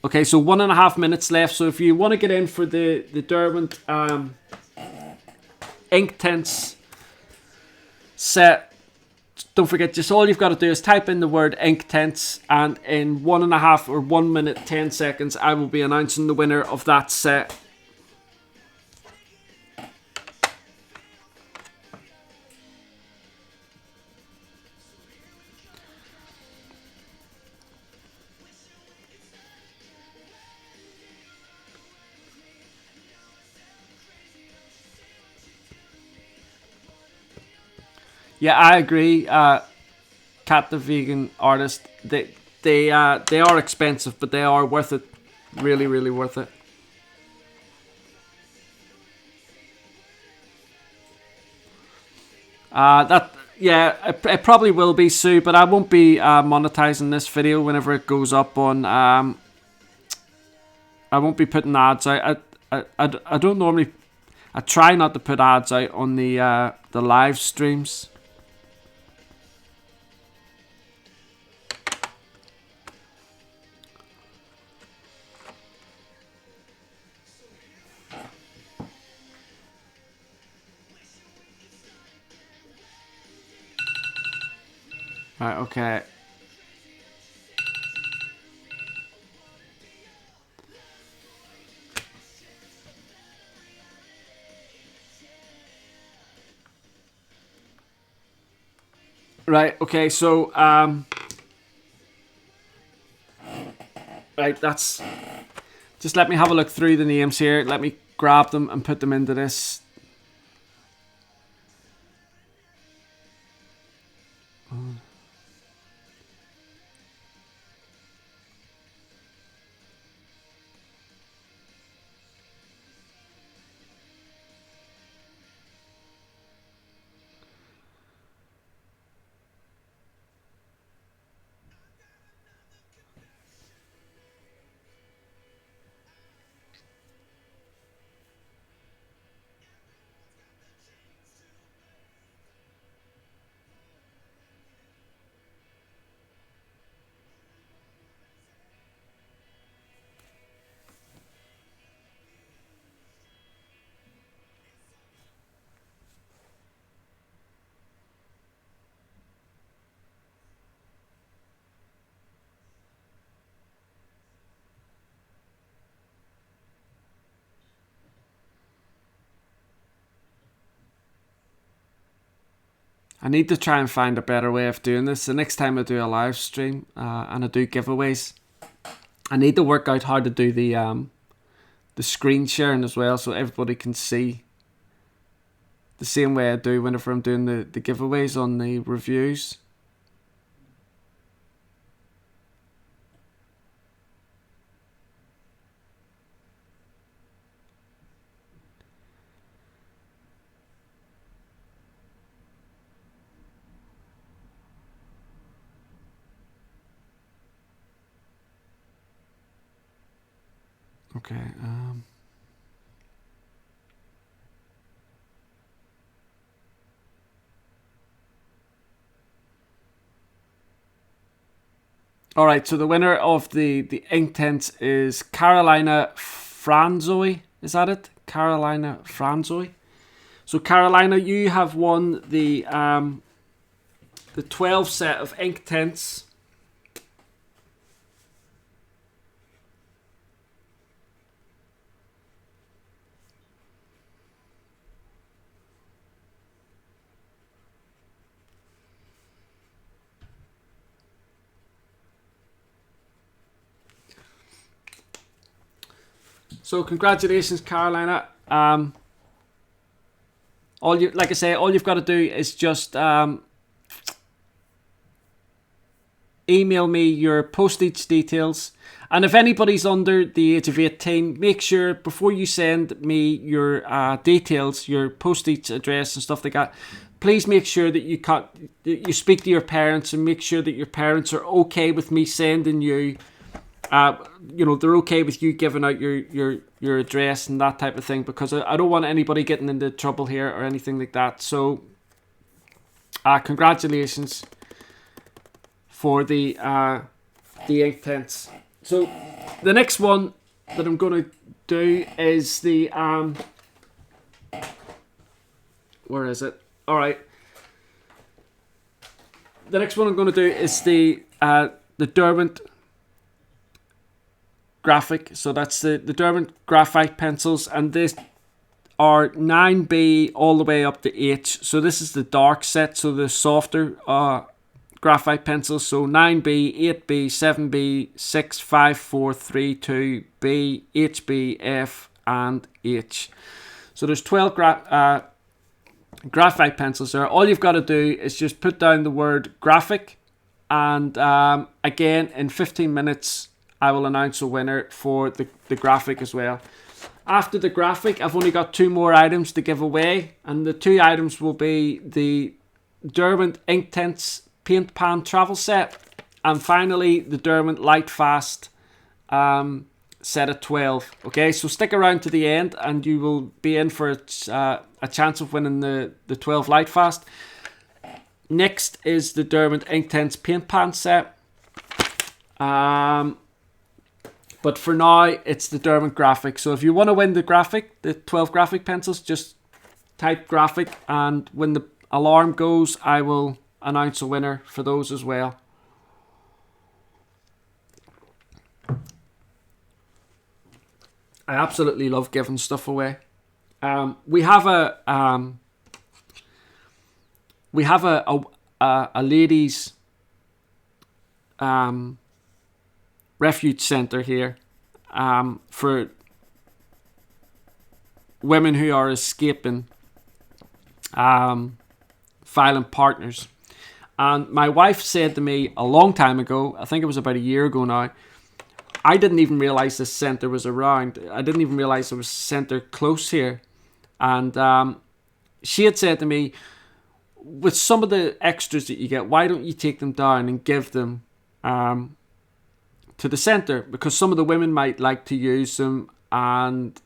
Okay, so 1.5 minutes left. So if you want to get in for the Derwent ink tints set, don't forget, just all you've got to do is type in the word ink tints, and in 1.5 or 1 minute 10 seconds I will be announcing the winner of that set. Yeah, I agree. Cat the vegan artist. They are expensive, but they are worth it. Really, really worth it. That yeah, it probably will be Sue, but I won't be monetizing this video whenever it goes up on. I won't be putting ads out. I don't normally. I try not to put ads out on the live streams. Right. Okay. Right. Okay. So right. That's just let me have a look through the names here. Let me grab them and put them into this. I need to try and find a better way of doing this. The next time I do a live stream and I do giveaways, I need to work out how to do the screen sharing as well, so everybody can see the same way I do whenever I'm doing the giveaways on the reviews. Okay. All right. So the winner of the ink tents is Carolina Franzoy. Is that it? Carolina Franzoy. So Carolina, you have won the 12 set of ink tents. So congratulations, Carolina. All you, like I say, all you've got to do is just email me your postage details. And if anybody's under the age of 18, make sure before you send me your details, your postage address and stuff like that, please make sure that you speak to your parents and make sure that your parents are okay with me sending you. They're okay with you giving out your address and that type of thing, because I don't want anybody getting into trouble here or anything like that. So, congratulations for the ink tents. So, the next one that I'm going to do is the where is it? All right. The next one I'm going to do is the Derwent graphic. So that's the Derwent graphite pencils, and this are 9B all the way up to H. So this is the dark set, so the softer graphite pencils. So 9B, 8B, 7B, 6, 5, 4, 3, 2, B, HB, F, and H. So there's 12 graphite pencils there. All you've got to do is just put down the word graphic, and again, in 15 minutes, I will announce a winner for the graphic as well. After the graphic, I've only got 2 more items to give away, and the 2 items will be the Derwent Inktense Paint Pan Travel Set, and finally the Derwent Lightfast set of 12. Okay, so stick around to the end and you will be in for a chance of winning the 12 Lightfast. Next is the Derwent Inktense Paint Pan set. But for now, it's the Derwent Graphic. So if you want to win the graphic, the 12 graphic pencils, just type graphic, and when the alarm goes, I will announce a winner for those as well. I absolutely love giving stuff away. We have a ladies' refuge centre here for women who are escaping violent partners. And my wife said to me a long time ago, I think it was about a year ago now, I didn't even realise this centre was around. I didn't even realise there was a centre close here. And she had said to me, with some of the extras that you get, why don't you take them down and give them to the centre? Because some of the women might like to use them, and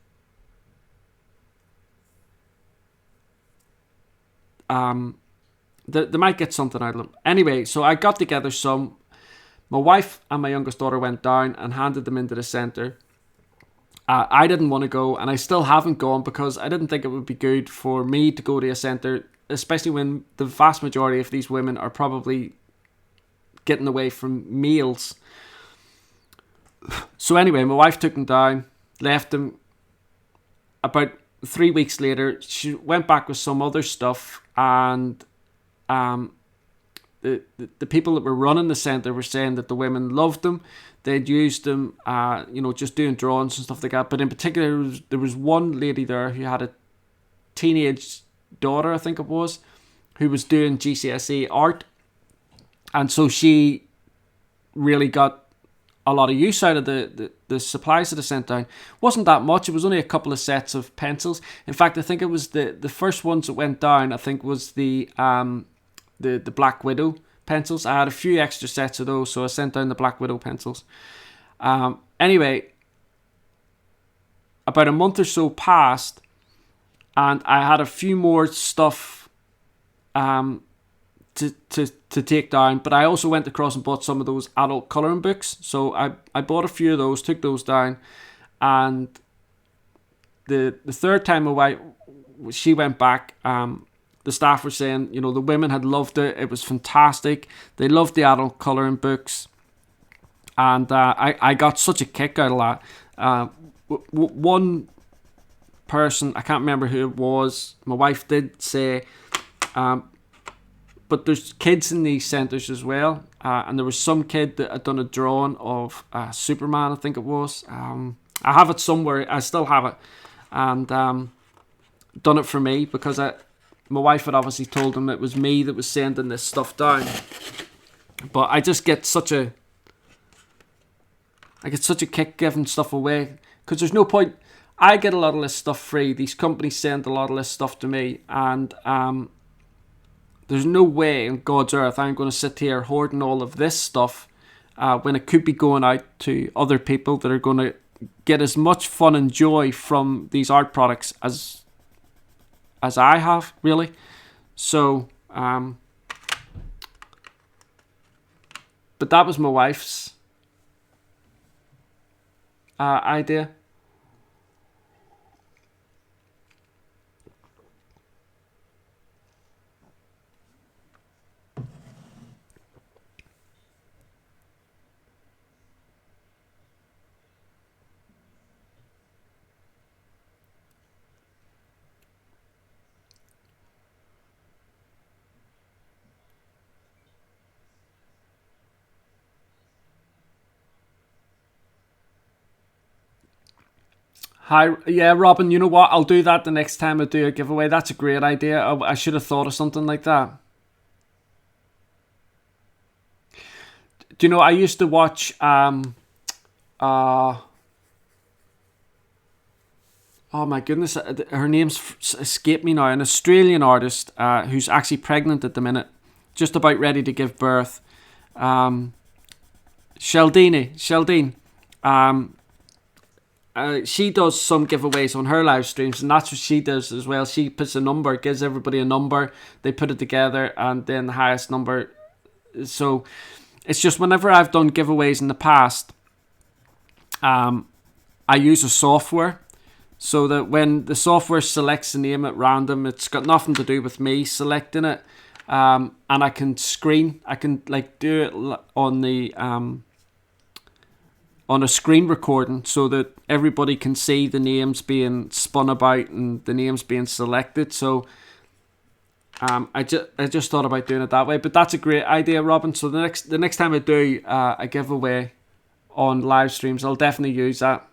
they might get something out of them. Anyway, so I got together some. My wife and my youngest daughter went down and handed them into the centre. I didn't want to go, and I still haven't gone because I didn't think it would be good for me to go to a centre, especially when the vast majority of these women are probably getting away from meals. So anyway, my wife took them down, left them. About 3 weeks later, she went back with some other stuff, and the people that were running the centre were saying that the women loved them. They'd used them, just doing drawings and stuff like that. But in particular, there was one lady there who had a teenage daughter, I think it was, who was doing GCSE art. And so she really got a lot of use out of the supplies that I sent down. Wasn't that much. It was only a couple of sets of pencils. In fact, I think it was the first ones that went down, I think, was the Black Widow pencils. I had a few extra sets of those, so I sent down the Black Widow pencils. Anyway, about a month or so passed, and I had a few more stuff to take down, but I also went across and bought some of those adult colouring books. So I bought a few of those, took those down, and the third time she went back, the staff were saying, the women had loved it. It was fantastic. They loved the adult colouring books. And I got such a kick out of that. One person, I can't remember who it was, my wife did say, but there's kids in these centres as well. And there was some kid that had done a drawing of Superman, I think it was. I have it somewhere. I still have it. And done it for me because my wife had obviously told him it was me that was sending this stuff down. But I just get such a kick giving stuff away, because there's no point. I get a lot of this stuff free. These companies send a lot of this stuff to me, and there's no way in God's earth I'm going to sit here hoarding all of this stuff when it could be going out to other people that are going to get as much fun and joy from these art products as I have, really. So, but that was my wife's idea. Hi, yeah, Robin. You know what? I'll do that the next time I do a giveaway. That's a great idea. I should have thought of something like that. Do you know? I used to watch. Uh, oh my goodness, her name's escaped me now. An Australian artist who's actually pregnant at the minute, just about ready to give birth. Um, Sheldine. Um, she does some giveaways on her live streams, and that's what she does as well. She puts a number, gives everybody a number, they put it together, and then the highest number. So it's just whenever I've done giveaways in the past, I use a software so that when the software selects a name at random, it's got nothing to do with me selecting it, and I can like do it on the on a screen recording so that everybody can see the names being spun about and the names being selected. So I just thought about doing it that way, but that's a great idea, Robin. So the next time I do a giveaway on live streams, I'll definitely use that.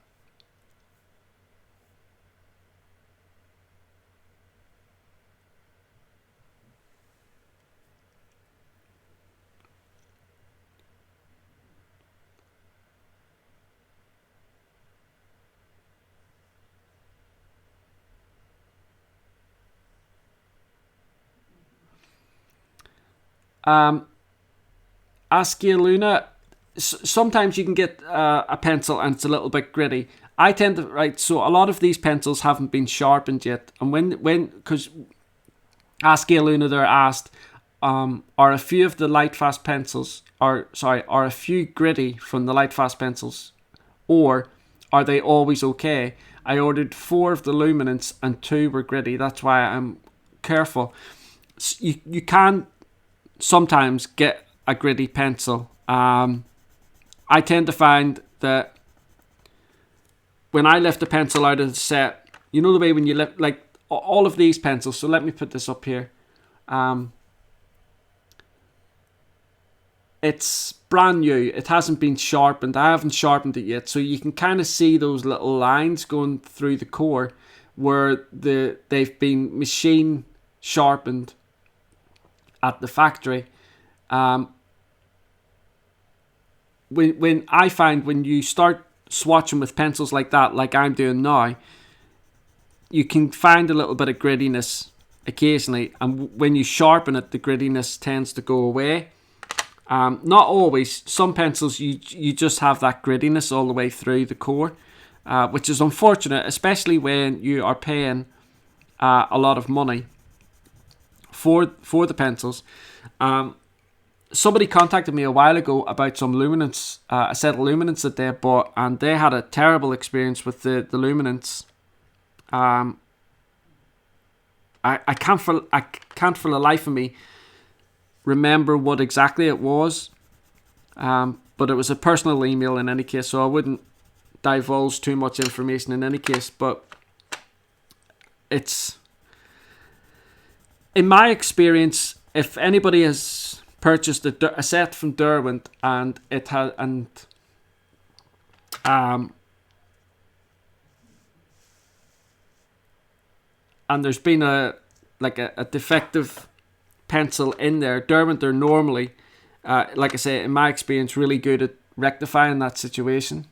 Um, Askia Luna, sometimes you can get a pencil and it's a little bit gritty. I tend to, right, so a lot of these pencils haven't been sharpened yet. And because Askia Luna there asked, are a few of the Lightfast pencils, are a few gritty from the Lightfast pencils, or are they always okay? I ordered 4 of the luminance and 2 were gritty. That's why I'm careful. You can sometimes get a gritty pencil. I tend to find that when I lift a pencil out of the set, you know the way when you lift, like all of these pencils. So let me put this up here. It's brand new. It hasn't been sharpened. I haven't sharpened it yet. So you can kind of see those little lines going through the core where they've been machine sharpened at the factory. When I find when you start swatching with pencils like that, like I'm doing now, you can find a little bit of grittiness occasionally, and when you sharpen it, the grittiness tends to go away. Not always. Some pencils you just have that grittiness all the way through the core, which is unfortunate, especially when you are paying a lot of money for the pencils. Somebody contacted me a while ago about some luminance, a set of luminance that they bought, and they had a terrible experience with the luminance. I can't for the life of me remember what exactly it was, but it was a personal email in any case, so I wouldn't divulge too much information in any case. But it's, in my experience, if anybody has purchased a set from Derwent and it has and there's been a defective pencil in there, Derwent are normally, like I say, in my experience, really good at rectifying that situation.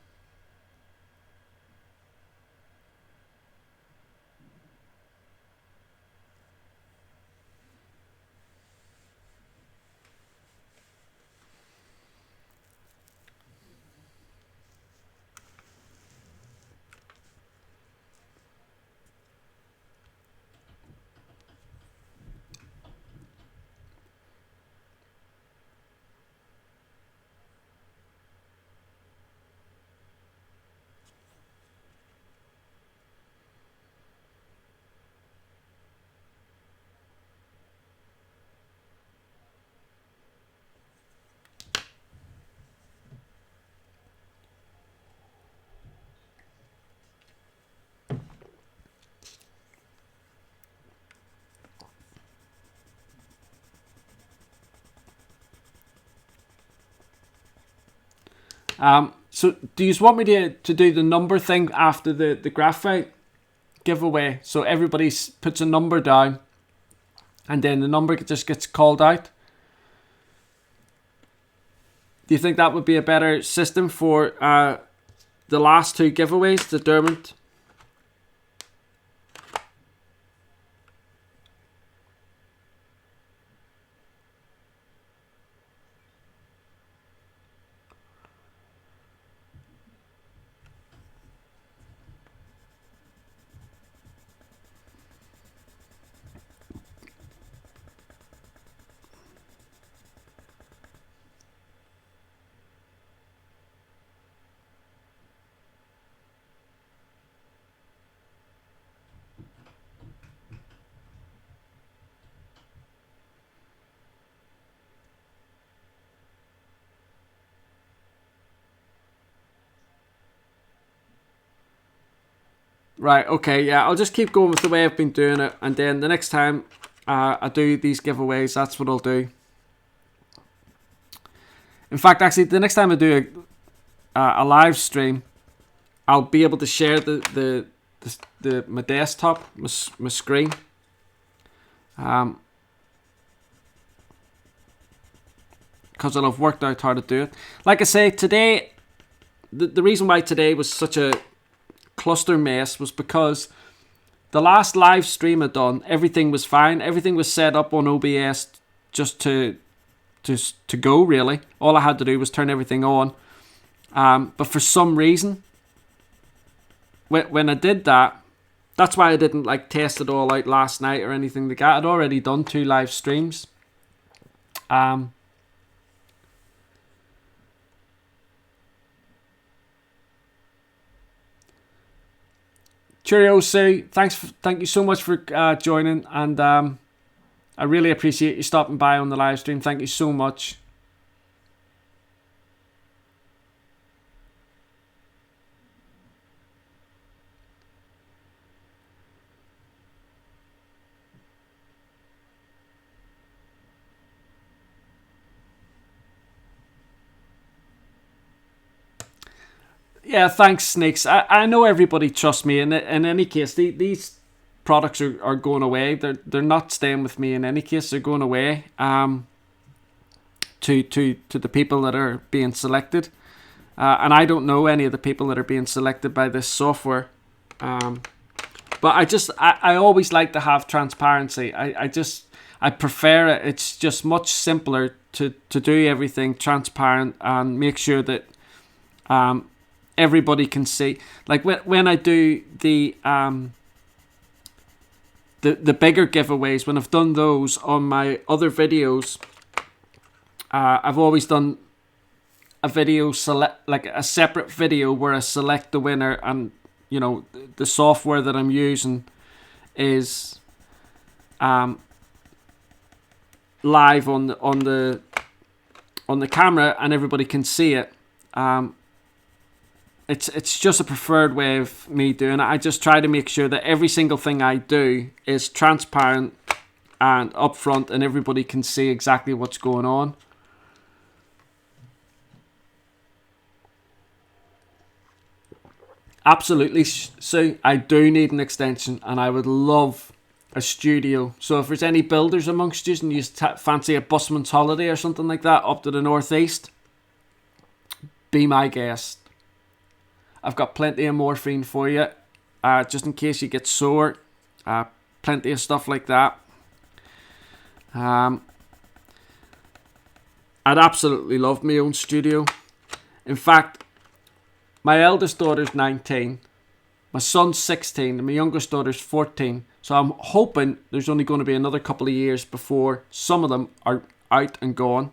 So do you want me to do the number thing after the graphite giveaway? So everybody puts a number down, and then the number just gets called out. Do you think that would be a better system for the last two giveaways, the Derwent? Right, okay, yeah, I'll just keep going with the way I've been doing it, and then the next time I do these giveaways, that's what I'll do. In fact, actually, the next time I do a live stream, I'll be able to share my desktop, my screen. Because I'll have worked out how to do it. Like I say, today, the reason why today was such a cluster mess was because the last live stream I done, everything was fine. Everything was set up on OBS just to go, really. All I had to do was turn everything on. But for some reason, when I did that, that's why I didn't like test it all out last night or anything like that. I'd already done 2 live streams. Cheerio, Sue. Thank you so much for joining, and I really appreciate you stopping by on the live stream. Thank you so much. Yeah, thanks, Snakes. I know everybody trusts me. In any case, these products are going away. They're not staying with me in any case. They're going away to the people that are being selected. And I don't know any of the people that are being selected by this software. But I always like to have transparency. I prefer it. It's just much simpler to do everything transparent and make sure that everybody can see. Like when I do the bigger giveaways, when I've done those on my other videos, I've always done a video like a separate video where I select the winner, and you know the software that I'm using is live on the camera, and everybody can see it. It's just a preferred way of me doing it. I just try to make sure that every single thing I do is transparent and upfront, and everybody can see exactly what's going on. Absolutely, so I do need an extension, and I would love a studio. So if there's any builders amongst you and you fancy a busman's holiday or something like that up to the northeast, be my guest. I've got plenty of morphine for you, just in case you get sore. Plenty of stuff like that. I'd absolutely love my own studio. In fact, my eldest daughter's 19, my son's 16, and my youngest daughter's 14. So I'm hoping there's only going to be another couple of years before some of them are out and gone.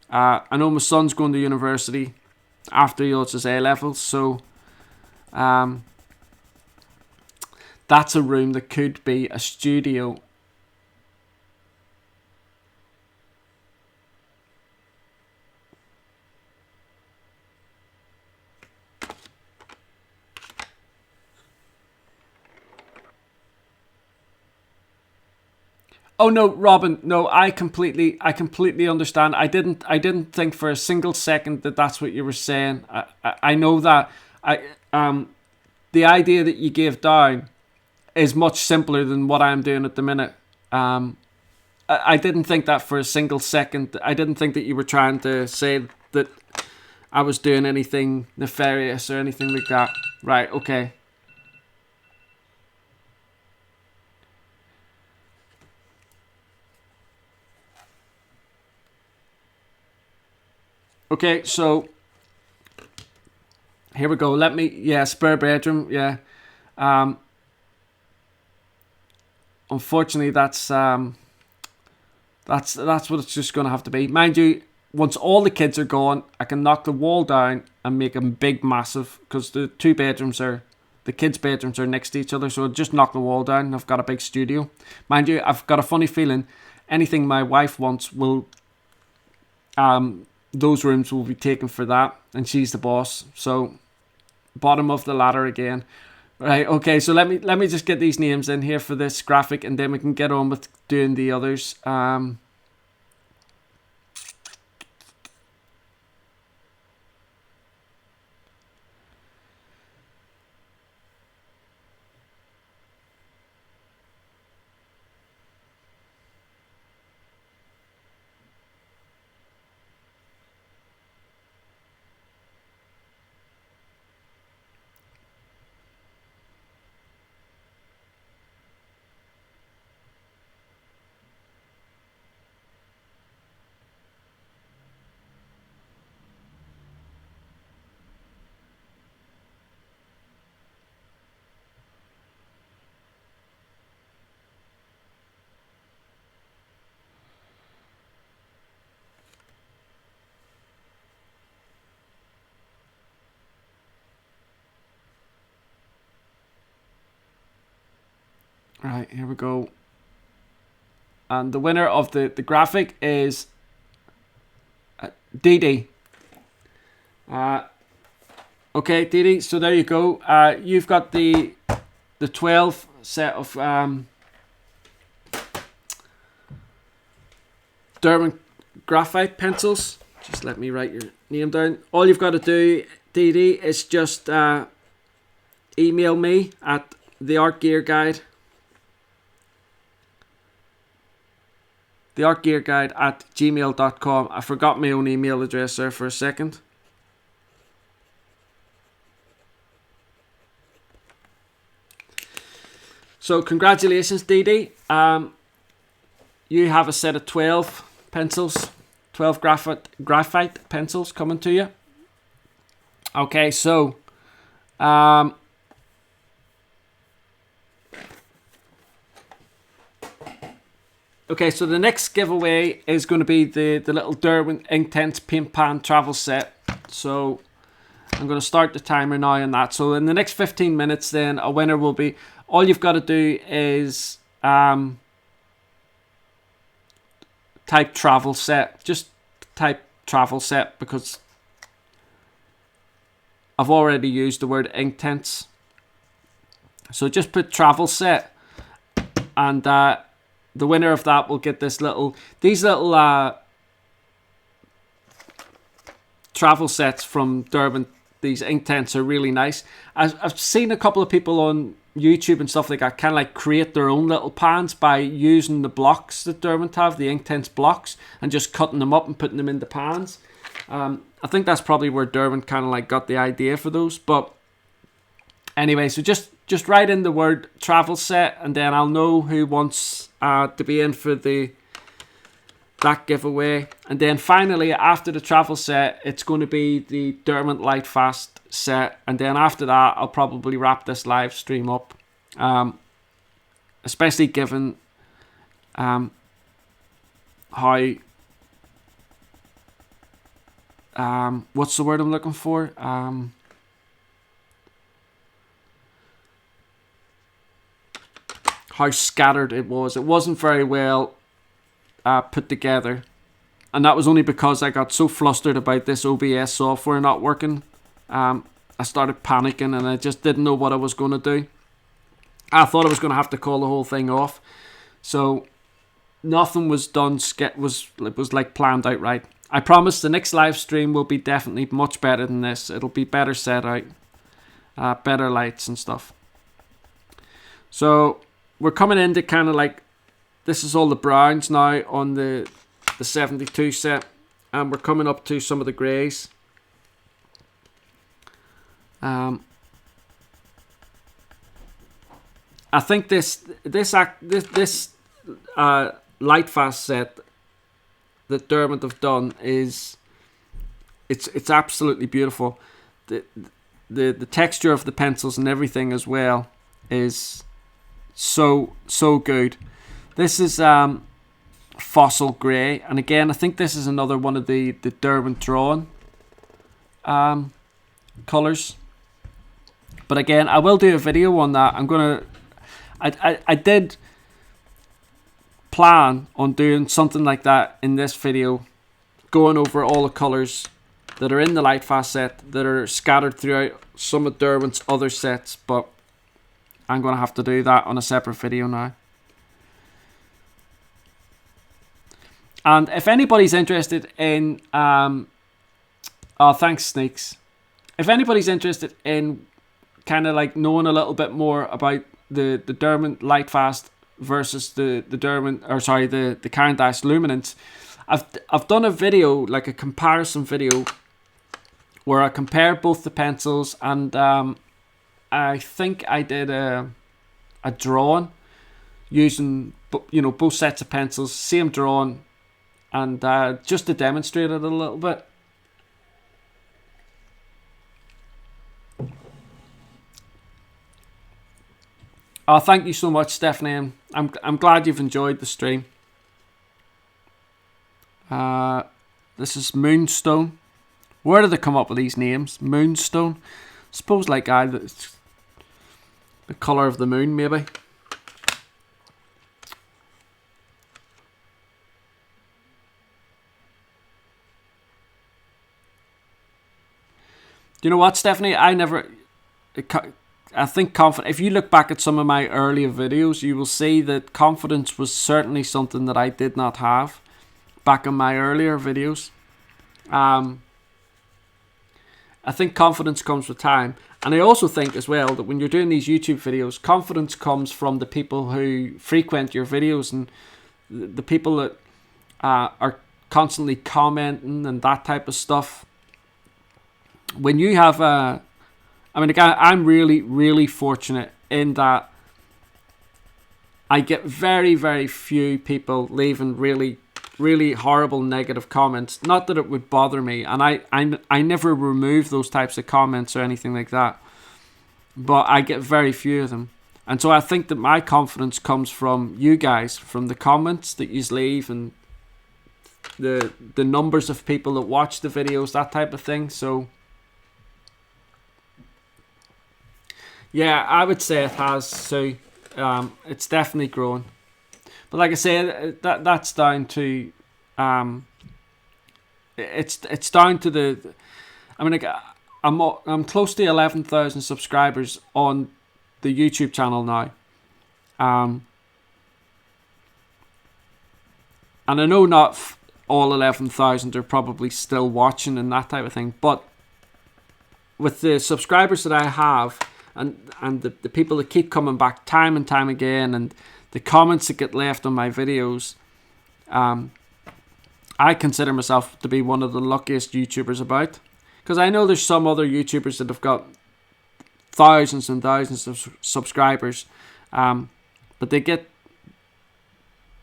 I know my son's going to university after he does his A-levels, so that's a room that could be a studio. Oh no, Robin. No, I completely understand. I didn't think for a single second that that's what you were saying. I know that. I the idea that you gave down is much simpler than what I'm doing at the minute. Um, I didn't think that for a single second. I didn't think that you were trying to say that I was doing anything nefarious or anything like that. Right? Okay. Okay. So here we go. Let me. Yeah, spare bedroom. Yeah. Um, Unfortunately, that's what it's just gonna have to be. Mind you, once all the kids are gone, I can knock the wall down and make them big, massive, because the kids' bedrooms are next to each other. So I'll just knock the wall down. I've got a big studio. Mind you, I've got a funny feeling anything my wife wants will, those rooms will be taken for that, and she's the boss. So bottom of the ladder again. Right, okay, so let me just get these names in here for this graphic, and then we can get on with doing the others. Right, here we go. And the winner of the graphic is Dee Dee. Okay, Dee Dee, so there you go. You've got the 12 set of Derwent graphite pencils. Just let me write your name down. All you've got to do, Dee Dee, is just email me at the Art Gear Guide. theartgearguide at gmail.com. I forgot my own email address there for a second. So congratulations, Dee Dee. You have a set of 12 pencils, 12 graphite pencils coming to you. Okay, so okay, so the next giveaway is going to be the little Derwent Inktense Paint Pan travel set. So I'm going to start the timer now on that. So in the next 15 minutes, then a winner will be. All you've got to do is type travel set. Just type travel set, because I've already used the word Inktense. So just put travel set, and the winner of that will get these little travel sets from Derwent. These Inktense are really nice. I've seen a couple of people on YouTube and stuff like that kind of like create their own little pans by using the blocks that Derwent have, the Inktense blocks, and just cutting them up and putting them into pans. I think that's probably where Derwent kind of like got the idea for those. But anyway, so just write in the word travel set, and then I'll know who wants to be in for that giveaway. And then finally, after the travel set, it's going to be the Derwent Lightfast set, and then after that I'll probably wrap this live stream up, especially given how what's the word I'm looking for, how scattered it was. It wasn't very well put together, and that was only because I got so flustered about this OBS software not working. I started panicking, and I just didn't know what I was going to do. I thought I was going to have to call the whole thing off. So nothing was done. It was like planned out right. I promise the next live stream will be definitely much better than this. It'll be better set out, better lights and stuff. So we're coming into kind of like, this is all the browns now on the 72 set, and we're coming up to some of the greys. I think this Lightfast set that Derwent have done is it's absolutely beautiful. The texture of the pencils and everything as well is so good. This is fossil grey, and again I think this is another one of the Derwent drawn colours. But again, I will do a video on that. I did plan on doing something like that in this video, going over all the colours that are in the Lightfast set that are scattered throughout some of Derwent's other sets, but I'm going to have to do that on a separate video now. And if anybody's interested in thanks Sneaks, if anybody's interested in kind of like knowing a little bit more about the Derwent Lightfast versus the Derwent, or sorry, the Caran d'Ache Luminance, I've done a video, like a comparison video, where I compared both the pencils, and I think I did a drawing using both sets of pencils, same drawing, and just to demonstrate it a little bit. Oh, thank you so much, Stephanie. I'm glad you've enjoyed the stream. This is Moonstone. Where did they come up with these names? Moonstone. Suppose like the colour of the moon, maybe. Do you know what, Stephanie? I think confidence. If you look back at some of my earlier videos, you will see that confidence was certainly something that I did not have back in my earlier videos. I think confidence comes with time, and I also think as well that when you're doing these YouTube videos, confidence comes from the people who frequent your videos and the people that are constantly commenting and that type of stuff. When you have I'm really, really fortunate in that I get very, very few people leaving really, really horrible negative comments. Not that it would bother me, and I never remove those types of comments or anything like that. But I get very few of them. And so I think that my confidence comes from you guys, from the comments that you leave and the numbers of people that watch the videos, that type of thing. So yeah, I would say it has. So it's definitely grown. But like I said, that's down to it's down to the. I mean, like, I'm close to 11,000 subscribers on the YouTube channel now. And I know not all 11,000 are probably still watching and that type of thing, but with the subscribers that I have, and the people that keep coming back time and time again, and the comments that get left on my videos, I consider myself to be one of the luckiest YouTubers about. Because I know there's some other YouTubers that have got thousands and thousands of subscribers, but they get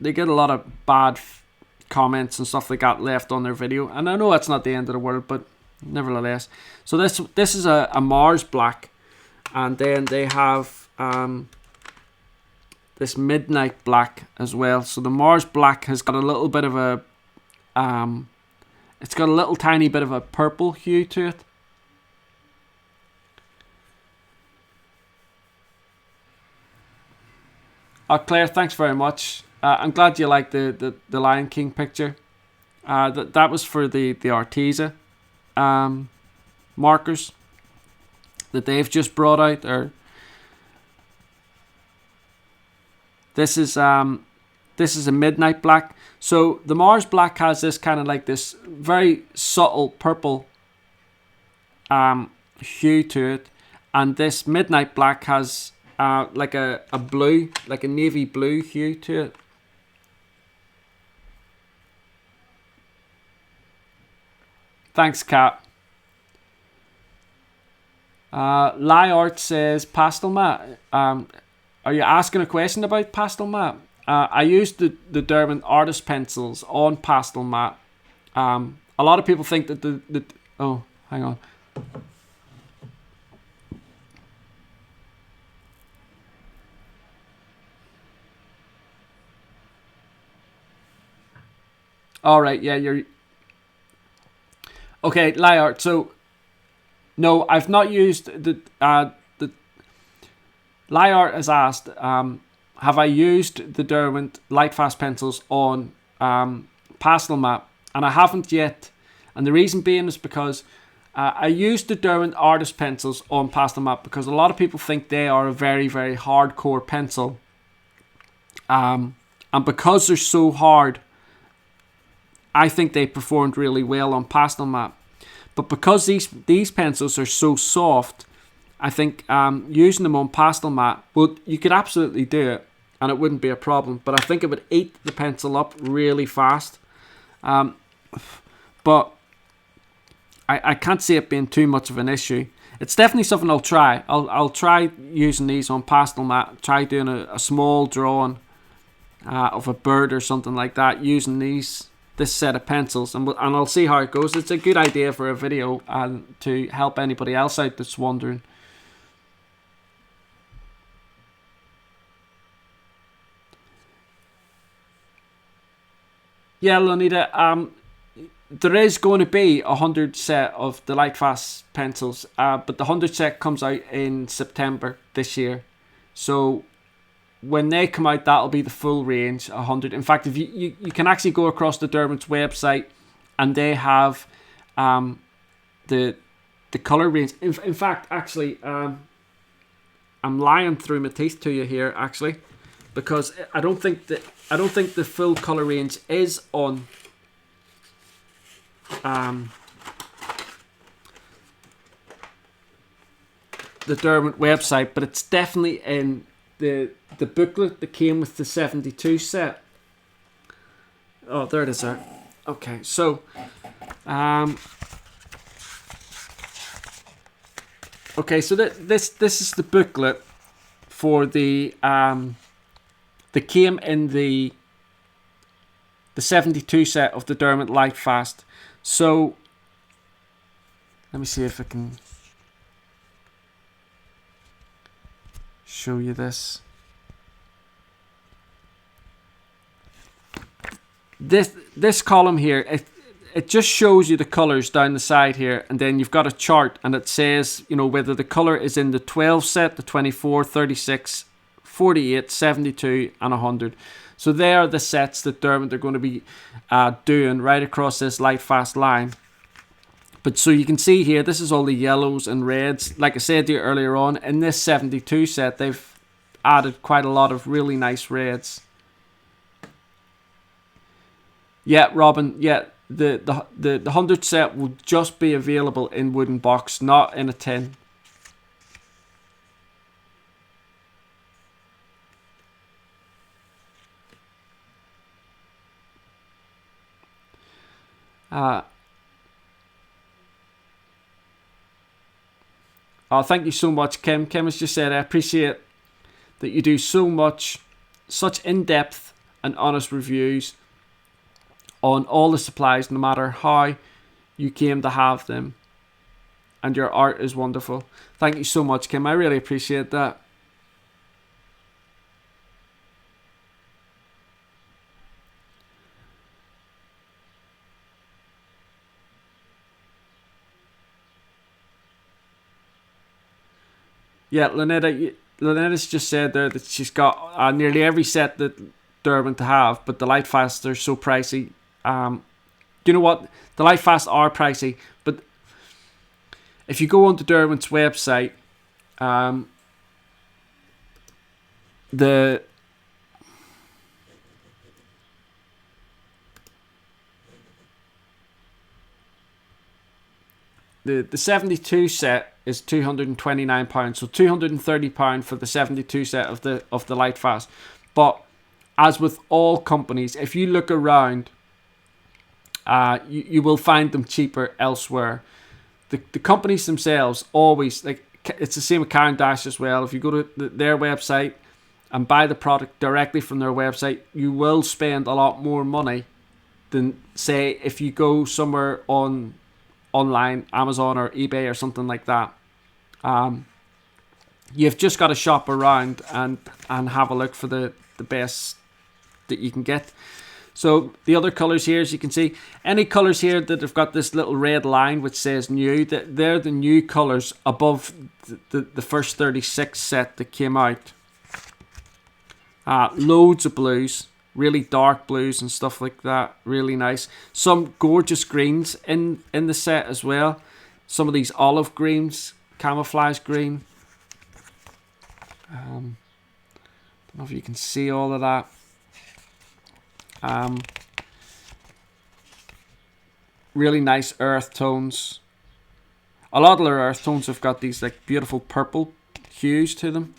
a lot of bad comments and stuff like that left on their video. And I know that's not the end of the world, but nevertheless. So this is a Mars Black. And then they have this Midnight Black as well. So the Mars Black has got a little bit of a it's got a little tiny bit of a purple hue to it. Oh, Claire, thanks very much. I'm glad you like the Lion King picture. That was for the Arteza markers that they've just brought out. Or this is this is a midnight black. So the Mars black has this kind of like this very subtle purple hue to it, and this midnight black has like a blue, like a navy blue hue to it. Thanks, Kat. Lyart says pastel matte. Are you asking a question about pastel matte? I used the Derwent artist pencils on pastel matte. A lot of people think that the oh, hang on. All right, yeah, you're okay, Lyart. So no, I've not used the Lyart has asked, have I used the Derwent Lightfast pencils on pastel matte? And I haven't yet. And the reason being is because I used the Derwent artist pencils on pastel matte because a lot of people think they are a very, very hardcore pencil. And because they're so hard, I think they performed really well on pastel matte. But because these pencils are so soft, I think using them on pastel matte, well, you could absolutely do it and it wouldn't be a problem. But I think it would eat the pencil up really fast. But I can't see it being too much of an issue. It's definitely something I'll try. I'll try using these on pastel matte. Try doing a small drawing of a bird or something like that using this set of pencils, and I'll see how it goes. It's a good idea for a video and to help anybody else out that's wondering. Yeah, Lonita, there is going to be 100 set of the Lightfast pencils, but the 100 set comes out in September this year. So when they come out, that'll be the full range, 100. In fact, if you can actually go across the Derwent's website, and they have the color range. In fact, actually, I'm lying through my teeth to you here, actually, because I don't think the full color range is on the Derwent website, but it's definitely in the booklet that came with the 72 set. Oh, there it is there. Okay, so okay, so this is the booklet for the that came in the 72 set of the Derwent Lightfast. So let me see if I can show you this. This column here, it just shows you the colors down the side here, and then you've got a chart, and it says, you know, whether the color is in the 12 set, the 24, 36, 48, 72, and 100. So they are the sets that Derwent are going to be doing right across this Lightfast line. But so you can see here, this is all the yellows and reds. Like I said to you earlier on, in this 72 set, they've added quite a lot of really nice reds. Yeah, Robin, yeah, the 100 set will just be available in wooden box, not in a tin. Oh, thank you so much, Kim. Kim has just said, I appreciate that you do such in-depth and honest reviews on all the supplies, no matter how you came to have them. And your art is wonderful. Thank you so much, Kim. I really appreciate that. Yeah, Lynetta's just said there that she's got nearly every set that Derwent to have, but the Lightfast are so pricey. Do you know what? The Lightfast are pricey, but if you go onto Derwent's website, the the 72 set is £229, so £230 for the 72 set of the Lightfast. But as with all companies, if you look around, you will find them cheaper elsewhere. The companies themselves always, like, it's the same with Cairn Dash as well. If you go to their website and buy the product directly from their website, you will spend a lot more money than, say, if you go somewhere online, Amazon or eBay or something like that. You've just got to shop around and have a look for the best that you can get. So the other colours here, as you can see, any colours here that have got this little red line which says new, that they're the new colours above the first 36 set that came out. Loads of blues, really dark blues and stuff like that, really nice. Some gorgeous greens in the set as well. Some of these olive greens, camouflage green. Don't know if you can see all of that. Really nice earth tones. A lot of their earth tones have got these like beautiful purple hues to them,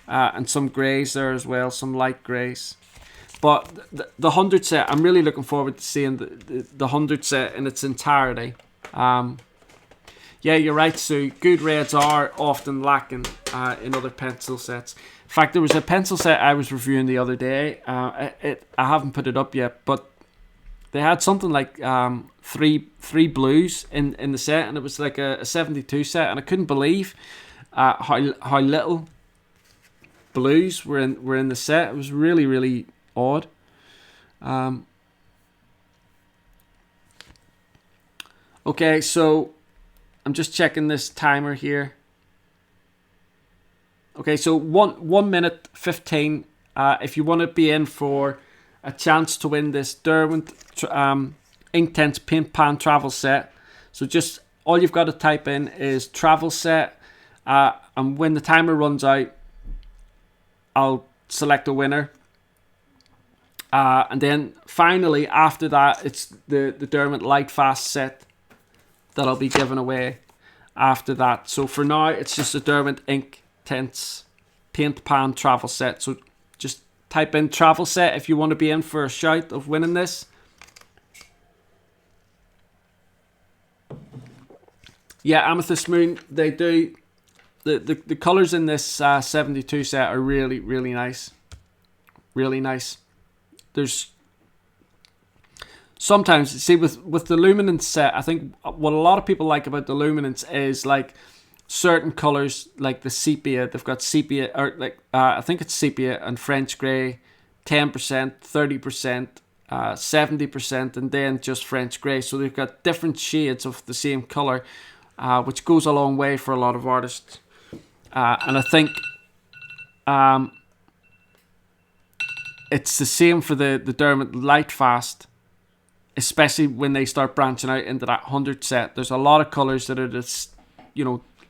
and some greys there as well, some light greys. But the 100 set, I'm really looking forward to seeing the 100 set in its entirety. Yeah, you're right, Sue. Good reds are often lacking in other pencil sets. In fact, there was a pencil set I was reviewing the other day. I haven't put it up yet, but they had something like three blues in the set, and it was like a 72 set, and I couldn't believe how little blues were in the set. It was really, really odd. Okay, so I'm just checking this timer here. Okay, so 1 minute 15. If you want to be in for a chance to win this Derwent Inktense Paint Pan travel set, so just all you've got to type in is travel set, and when the timer runs out, I'll select a winner. And then finally, after that, it's the Derwent Lightfast set that I'll be giving away after that. So for now, it's just a Derwent Inktense Paint Pan travel set. So just type in travel set if you want to be in for a shout of winning this. Yeah, Amethyst Moon, they do. The colours in this 72 set are really, really nice. Really nice. There's sometimes, see, with the Luminance set, I think what a lot of people like about the Luminance is like certain colours, like the sepia. They've got sepia, or like I think it's sepia and French grey, 10%, 30%, 70%, and then just French grey. So they've got different shades of the same colour, which goes a long way for a lot of artists. And I think it's the same for the Derwent Lightfast, especially when they start branching out into that 100 set. There's a lot of colours that are just,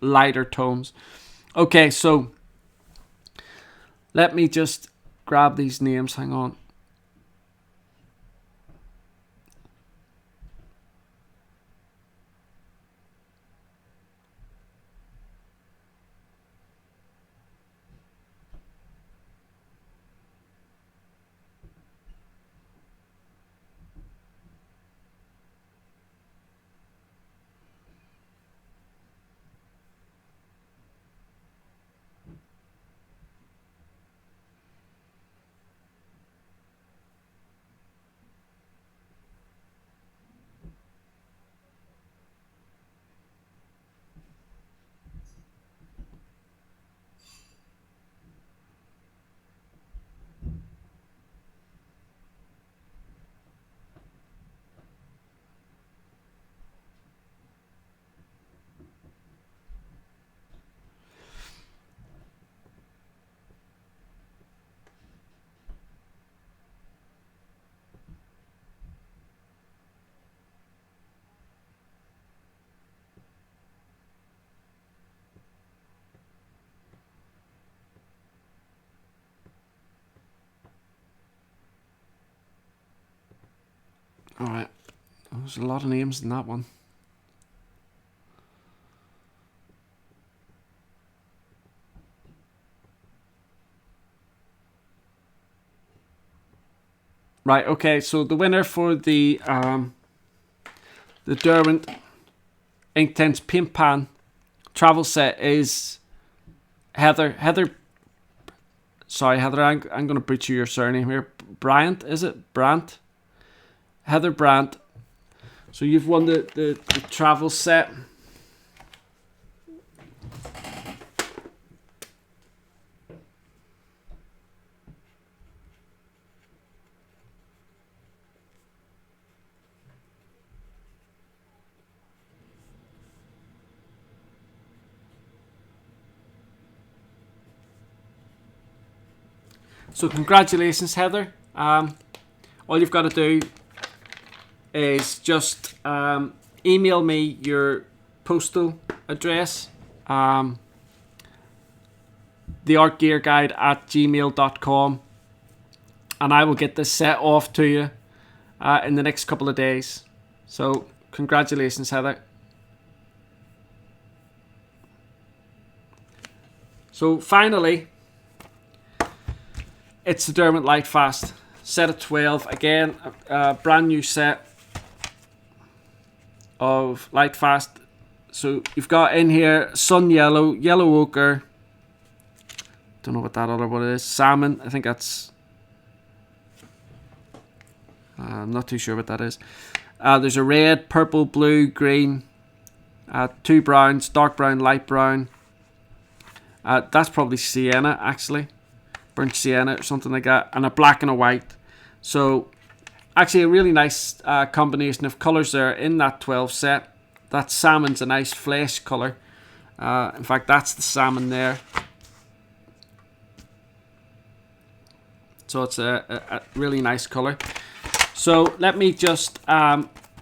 lighter tones. Okay, so let me just grab these names. Hang on. Alright, there's a lot of names in that one. Right, okay, so the winner for the Derwent Inktense Paint Pan travel set is Heather. Sorry, Heather, I'm going to butcher your surname here. Bryant, is it? Brandt? Heather Brandt. So you've won the travel set. So congratulations, Heather. All you've got to do is just email me your postal address, theartgearguide@gmail.com, and I will get this set off to you in the next couple of days. So congratulations, Heather. So finally, it's the Derwent Lightfast set of 12. Again, a brand new set of Lightfast. So you've got in here sun yellow, yellow ochre. Don't know what that other one is. Salmon. I think that's. I'm not too sure what that is. There's a red, purple, blue, green. Two browns, dark brown, light brown. That's probably sienna, actually. Burnt sienna or something like that, and a black and a white. So actually a really nice combination of colours there in that 12 set. That salmon's a nice flesh colour. In fact, that's the salmon there. So it's a really nice colour. So let me just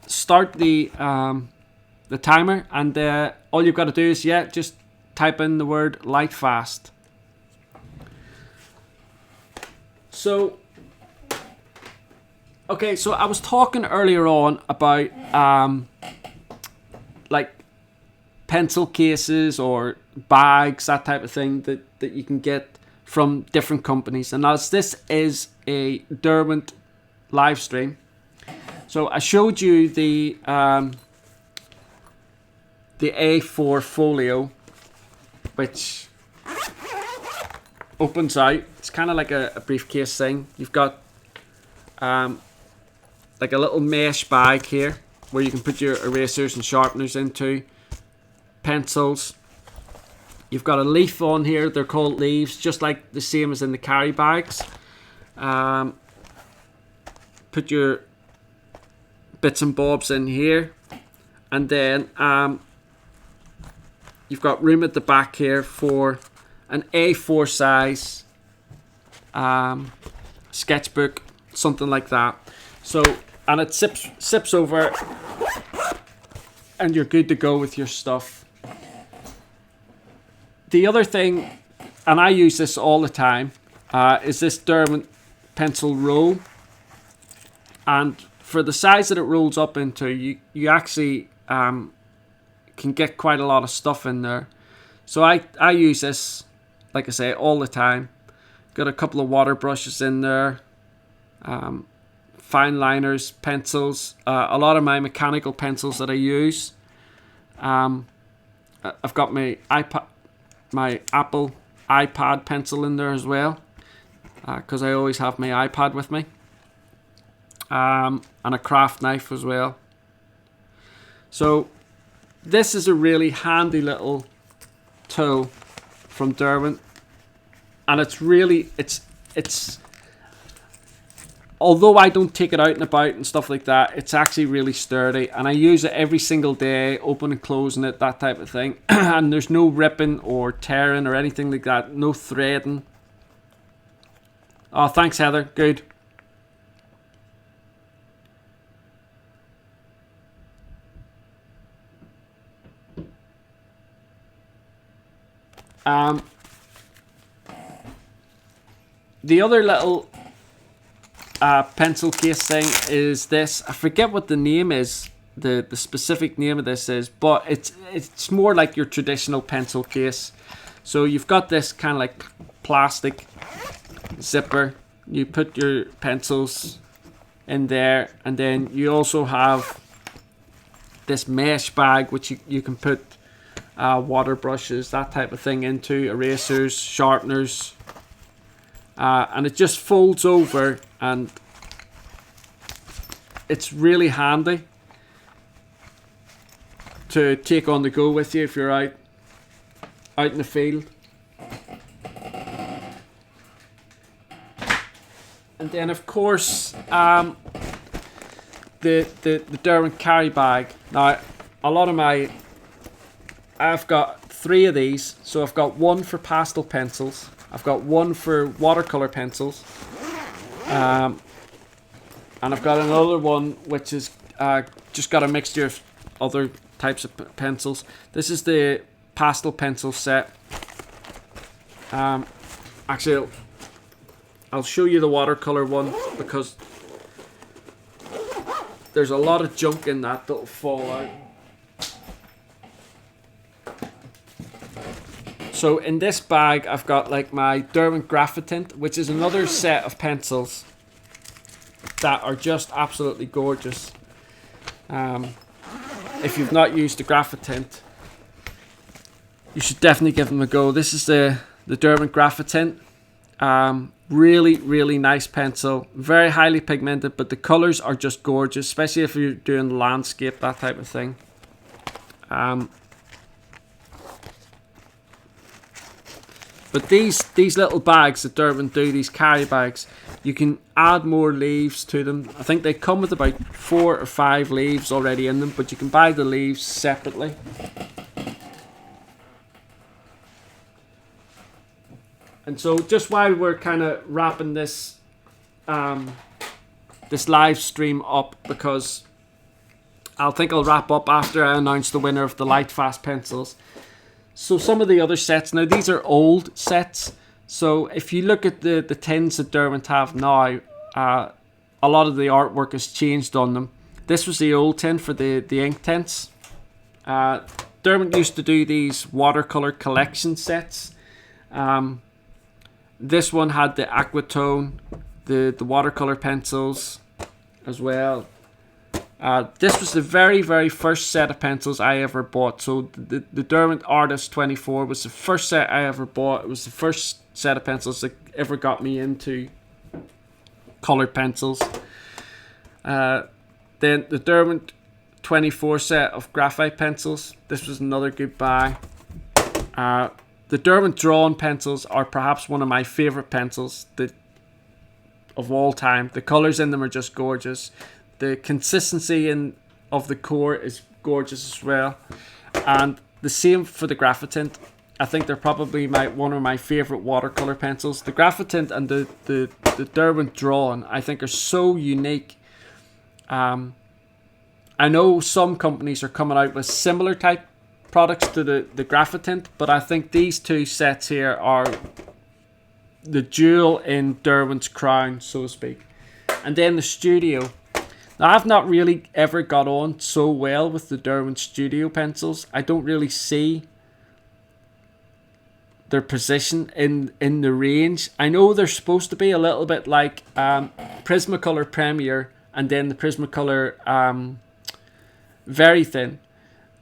start the timer, and all you've got to do is just type in the word Lightfast. So, okay, so I was talking earlier on about like pencil cases or bags, that type of thing that you can get from different companies. And as this is a Derwent live stream, so I showed you the A4 folio, which opens out. It's kind of like a briefcase thing. You've got like a little mesh bag here where you can put your erasers and sharpeners into, pencils. You've got a leaf on here. They're called leaves, just like the same as in the carry bags. Put your bits and bobs in here, and then you've got room at the back here for an A4 size sketchbook, something like that. So, and it sips over, and you're good to go with your stuff. The other thing, and I use this all the time, is this Derwent pencil roll. And for the size that it rolls up into, you actually can get quite a lot of stuff in there. So I use this, like I say, all the time. Got a couple of water brushes in there, fine liners, pencils, a lot of my mechanical pencils that I use. I've got my Apple iPad pencil in there as well, because I always have my iPad with me, and a craft knife as well. So this is a really handy little tool from Derwent, and it's although I don't take it out and about and stuff like that, it's actually really sturdy, and I use it every single day, open and closing it, that type of thing. And there's no ripping or tearing or anything like that, no threading. Oh, thanks, Heather. Good. The other little pencil case thing is this. I forget what the name is, the specific name of this is, but it's more like your traditional pencil case. So you've got this kind of like plastic zipper. You put your pencils in there. And then you also have this mesh bag, which you can put water brushes, that type of thing into, erasers, sharpeners. And it just folds over, and it's really handy to take on the go with you if you're out in the field. And then of course the Derwent carry bag. Now I've got 3 of these, so I've got one for pastel pencils, I've got one for watercolor pencils, and I've got another one which is just got a mixture of other types of pencils. This is the pastel pencil set. Actually, I'll show you the watercolor one because there's a lot of junk in that that'll fall out. So in this bag, I've got like my Derwent Graphitint, which is another set of pencils that are just absolutely gorgeous. If you've not used the Graphitint, you should definitely give them a go. This is the Derwent Graphitint. Really, really nice pencil. Very highly pigmented, but the colours are just gorgeous, especially if you're doing landscape, that type of thing. But these little bags that Derwent do, these carry bags, you can add more leaves to them. I think they come with about 4 or 5 leaves already in them, but you can buy the leaves separately. And so just while we're kind of wrapping this this live stream up, because I'll wrap up after I announce the winner of the Lightfast pencils. So some of the other sets, now these are old sets, so if you look at the tins that Derwent have now, a lot of the artwork has changed on them. This was the old tin for the ink tints. Derwent used to do these watercolor collection sets. This one had the aquatone, the watercolor pencils as well. This was the very, very first set of pencils I ever bought. So the Derwent Artist 24 was the first set I ever bought. It was the first set of pencils that ever got me into coloured pencils. Then the Derwent 24 set of graphite pencils. This was another good buy. The Derwent Drawn pencils are perhaps one of my favourite pencils of all time. The colours in them are just gorgeous. The consistency of the core is gorgeous as well. And the same for the Graphitint. I think they're probably one of my favourite watercolour pencils. The Graphitint and the Derwent Drawn, I think, are so unique. I know some companies are coming out with similar type products to the Graphitint, but I think these two sets here are the jewel in Derwent's crown, so to speak. And then the Studio. Now, I've not really ever got on so well with the Derwent Studio pencils. I don't really see their position in the range. I know they're supposed to be a little bit like Prismacolor Premier and then the Prismacolor Very Thin.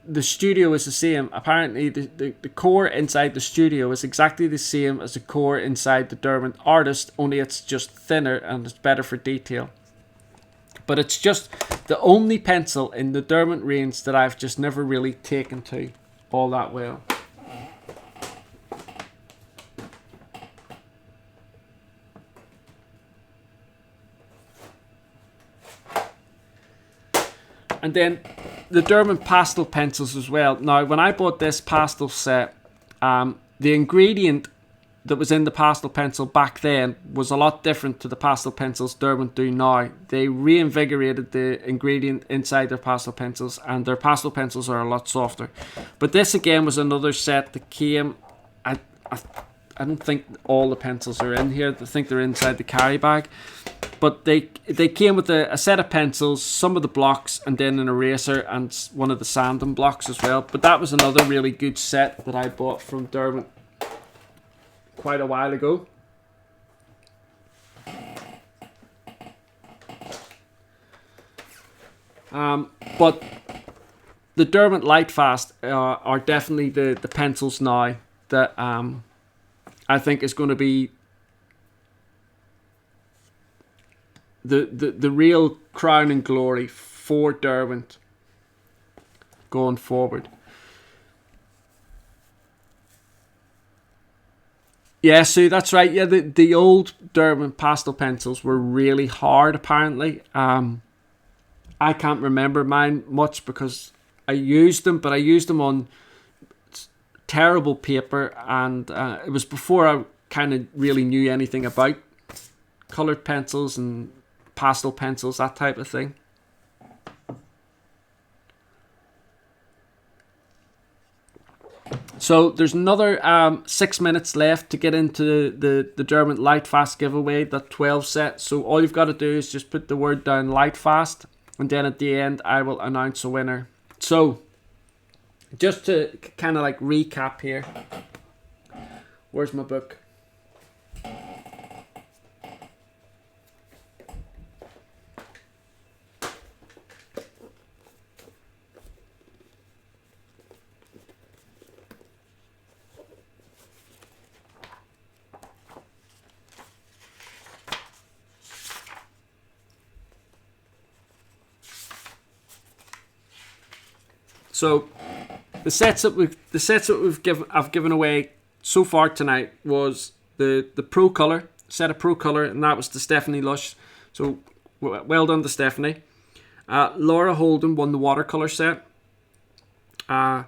The Studio is the same. Apparently, the core inside the Studio is exactly the same as the core inside the Derwent Artist, only it's just thinner and it's better for detail. But it's just the only pencil in the Derwent range that I've just never really taken to all that well. And then the Derwent pastel pencils as well. Now, when I bought this pastel set, the ingredient that was in the pastel pencil back then was a lot different to the pastel pencils Derwent do now. They reinvigorated the ingredient inside their pastel pencils, and their pastel pencils are a lot softer. But this again was another set that came. I don't think all the pencils are in here. I think they're inside the carry bag. But they came with a set of pencils, some of the blocks, and then an eraser and one of the sanding blocks as well. But that was another really good set that I bought from Derwent quite a while ago. But the Derwent Lightfast are definitely the pencils now that I think is going to be the real crown and glory for Derwent going forward. Yeah, Sue, that's right. Yeah, the old Derwent pastel pencils were really hard, apparently. I can't remember mine much because I used them, but I used them on terrible paper, and it was before I kind of really knew anything about coloured pencils and pastel pencils, that type of thing. So there's another 6 minutes left to get into the Derwent Lightfast giveaway, that 12 set. So all you've got to do is just put the word down Lightfast, and then at the end I will announce a winner. So just to kind of like recap here. Where's my book? So the sets that I've given away so far tonight was the Pro Color set of Pro Color, and that was the Stephanie Lush. So well done to Stephanie. Laura Holden won the watercolor set. Carolina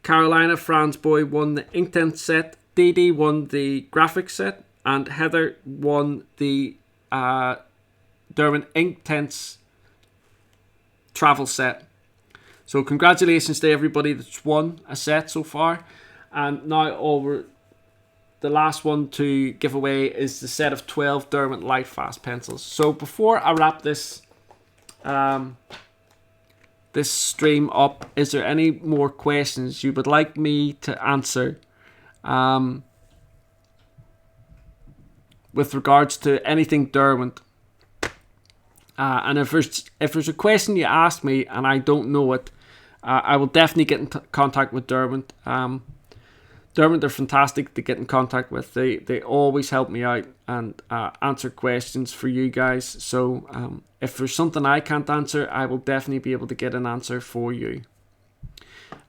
Franzboy won the Inktense set. Dee Dee won the graphic set, and Heather won the Derwent Inktense travel set. So congratulations to everybody that's won a set so far. And now the last one to give away is the set of 12 Derwent Lightfast pencils. So before I wrap this this stream up, is there any more questions you would like me to answer with regards to anything Derwent? And if there's a question you ask me and I don't know it, I will definitely get in contact with Derwent. Derwent are fantastic to get in contact with. They always help me out and answer questions for you guys. So if there's something I can't answer, I will definitely be able to get an answer for you.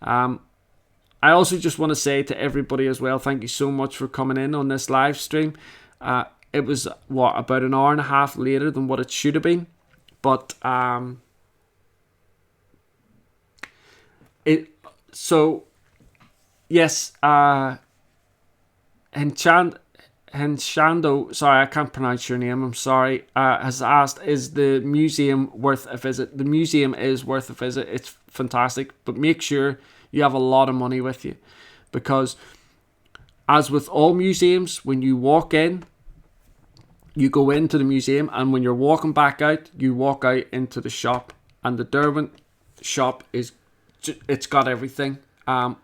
I also just want to say to everybody as well, thank you so much for coming in on this live stream. It was about an hour and a half later than what it should have been, but yes, Henshando, sorry, I can't pronounce your name, I'm sorry, has asked, is the museum worth a visit? The museum is worth a visit. It's fantastic, but make sure you have a lot of money with you, because as with all museums, when you walk in, you go into the museum, and when you're walking back out, you walk out into the shop, and the Derwent shop it's got everything. And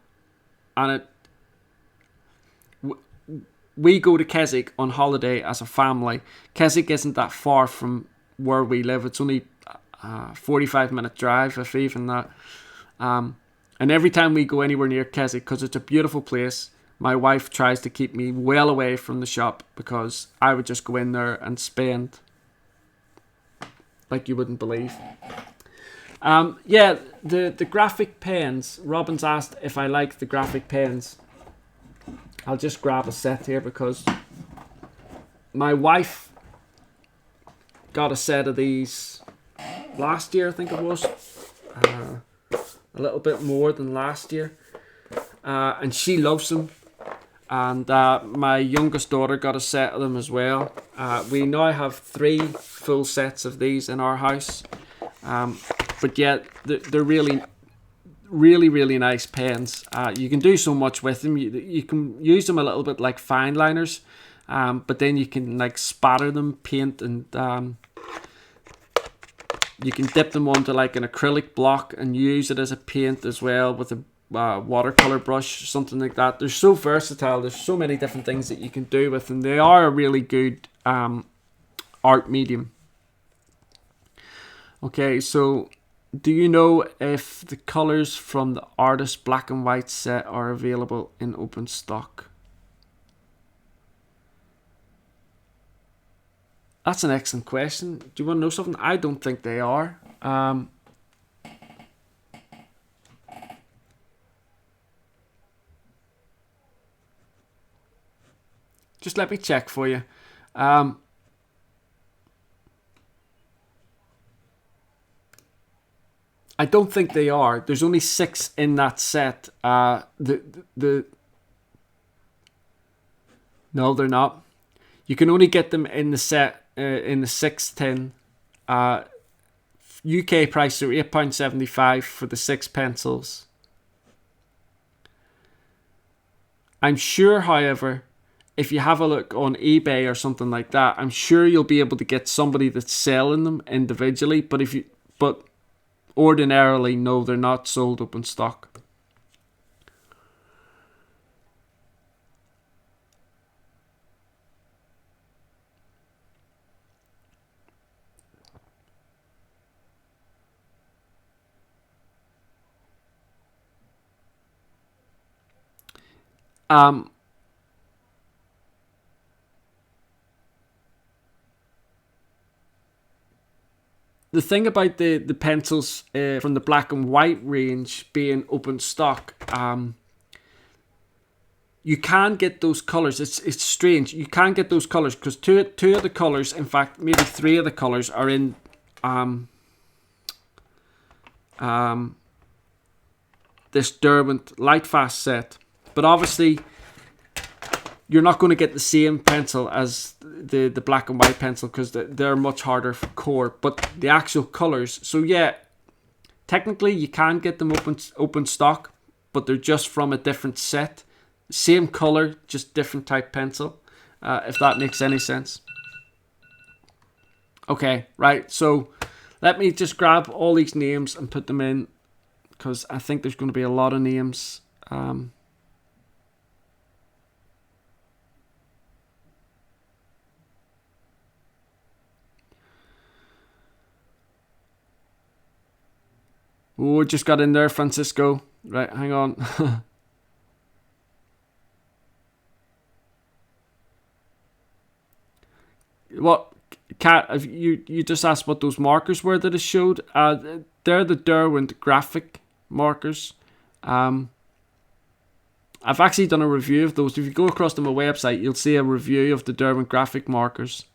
we go to Keswick on holiday as a family. Keswick isn't that far from where we live. It's only a 45-minute drive, if even that. And every time we go anywhere near Keswick, because it's a beautiful place, my wife tries to keep me well away from the shop, because I would just go in there and spend like you wouldn't believe. Yeah, the graphic pens. Robin's asked if I like the graphic pens. I'll just grab a set here, because my wife got a set of these last year, I think it was. A little bit more than last year. And she loves them. And my youngest daughter got a set of them as well. We now have 3 full sets of these in our house. But yeah, they're really, really, really nice pens. You can do so much with them. You can use them a little bit like fine liners, but then you can like spatter them, paint, and you can dip them onto like an acrylic block and use it as a paint as well with a watercolor brush, something like that. They're so versatile. There's so many different things that you can do with them. They are a really good art medium. Okay, so Do you know if the colours from the artist black and white set are available in open stock? That's an excellent question. Do you want to know something? I don't think they are. Just let me check for you. I don't think they are. There's only 6 in that set. The No, they're not. You can only get them in the set in the 6 tin. UK price are £8.75 for the 6 pencils. I'm sure, however, if you have a look on eBay or something like that, I'm sure you'll be able to get somebody that's selling them individually. But ordinarily, no, they're not sold open stock. The thing about the pencils from the black and white range being open stock, you can get those colors. It's strange. You can get those colors because two of the colors, in fact, maybe 3 of the colors are in this Derwent Lightfast set. But obviously, you're not going to get the same pencil as the black and white pencil because they're much harder for core. But the actual colors, so yeah, technically you can get them open stock, but they're just from a different set. Same color, just different type pencil, if that makes any sense. Okay, right, so let me just grab all these names and put them in because I think there's going to be a lot of names. Oh, just got in there, Francisco. Right, hang on. What, Kat? You just asked what those markers were that it showed? They're the Derwent graphic markers. I've actually done a review of those. If you go across to my website, you'll see a review of the Derwent graphic markers.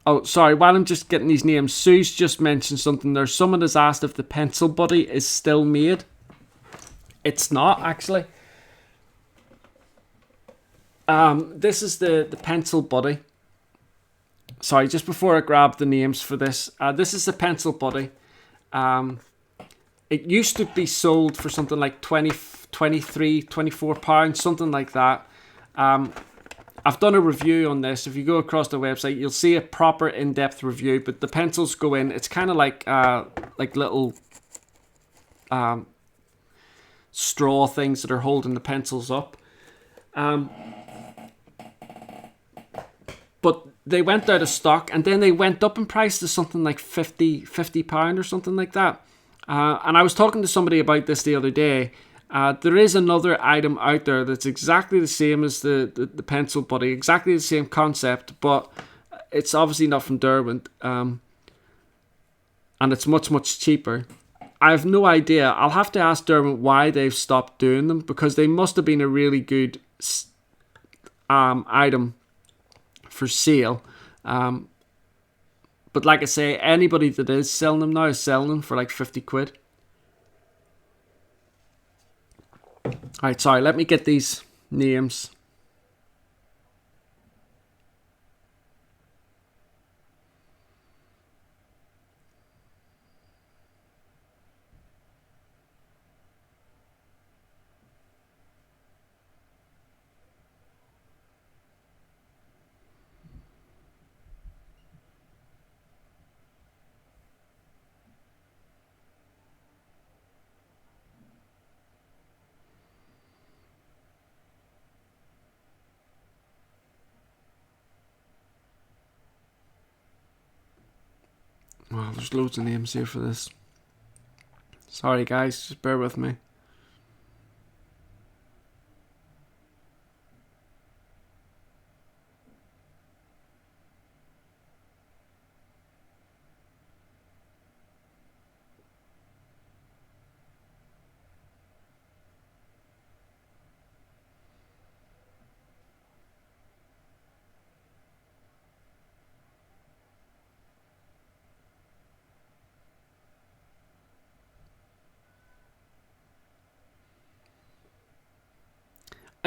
Oh, sorry, while I'm just getting these names, Sue's just mentioned something there. Someone has asked if the pencil buddy is still made. It's not, actually. This is the pencil buddy. Sorry, just before I grab the names for this. This is the pencil buddy. It used to be sold for something like 20, 23, 24 pounds, something like that. I've done a review on this. If you go across the website, you'll see a proper in-depth review. But the pencils go in. It's kind of like little straw things that are holding the pencils up. But they went out of stock, and then they went up in price to something like £50 or something like that. And I was talking to somebody about this the other day. There is another item out there that's exactly the same as the pencil buddy, exactly the same concept, but it's obviously not from Derwent, and it's much cheaper. I have no idea. I'll have to ask Derwent why they've stopped doing them, because they must have been a really good item for sale. But like I say, anybody that is selling them now is selling them for like 50 quid. Alright, sorry, let me get these names. Wow, there's loads of names here for this. Sorry guys, just bear with me.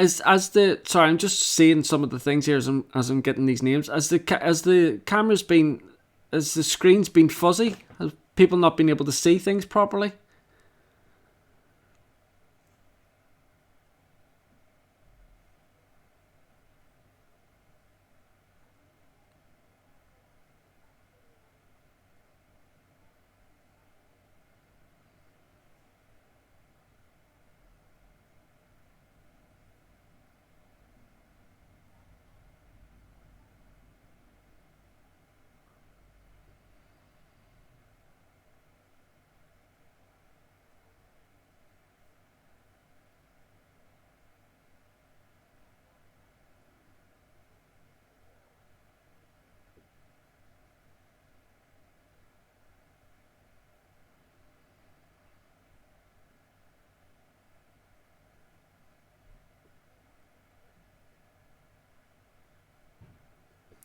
Sorry, I'm just seeing some of the things here as I'm getting these names. Has the screen's been fuzzy? Have people not been able to see things properly?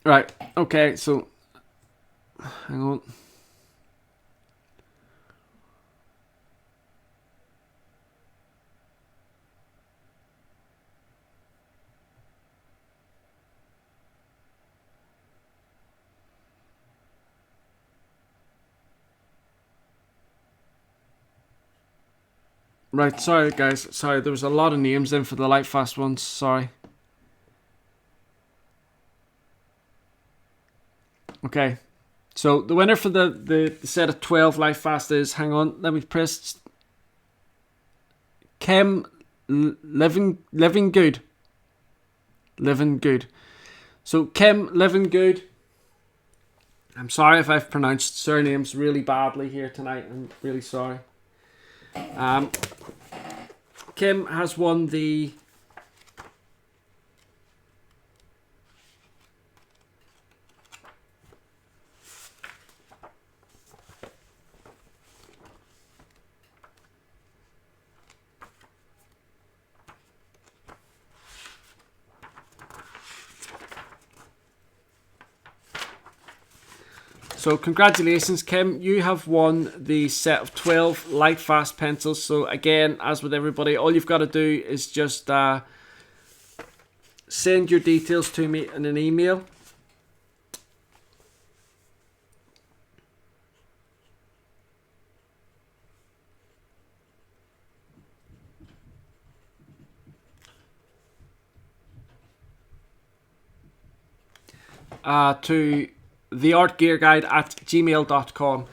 Right, okay, so hang on. Right, sorry guys, sorry, there was a lot of names in for the Lightfast ones, sorry. Okay, so the winner for the set of 12 Lightfast is, hang on, let me press Kim Living Good. Living Good. So Kim Living Good. I'm sorry if I've pronounced surnames really badly here tonight. I'm really sorry. Kim has won the So congratulations, Kim. You have won the set of 12 Lightfast pencils. So again, as with everybody, all you've got to do is just send your details to me in an email. To theartgearguide@gmail.com.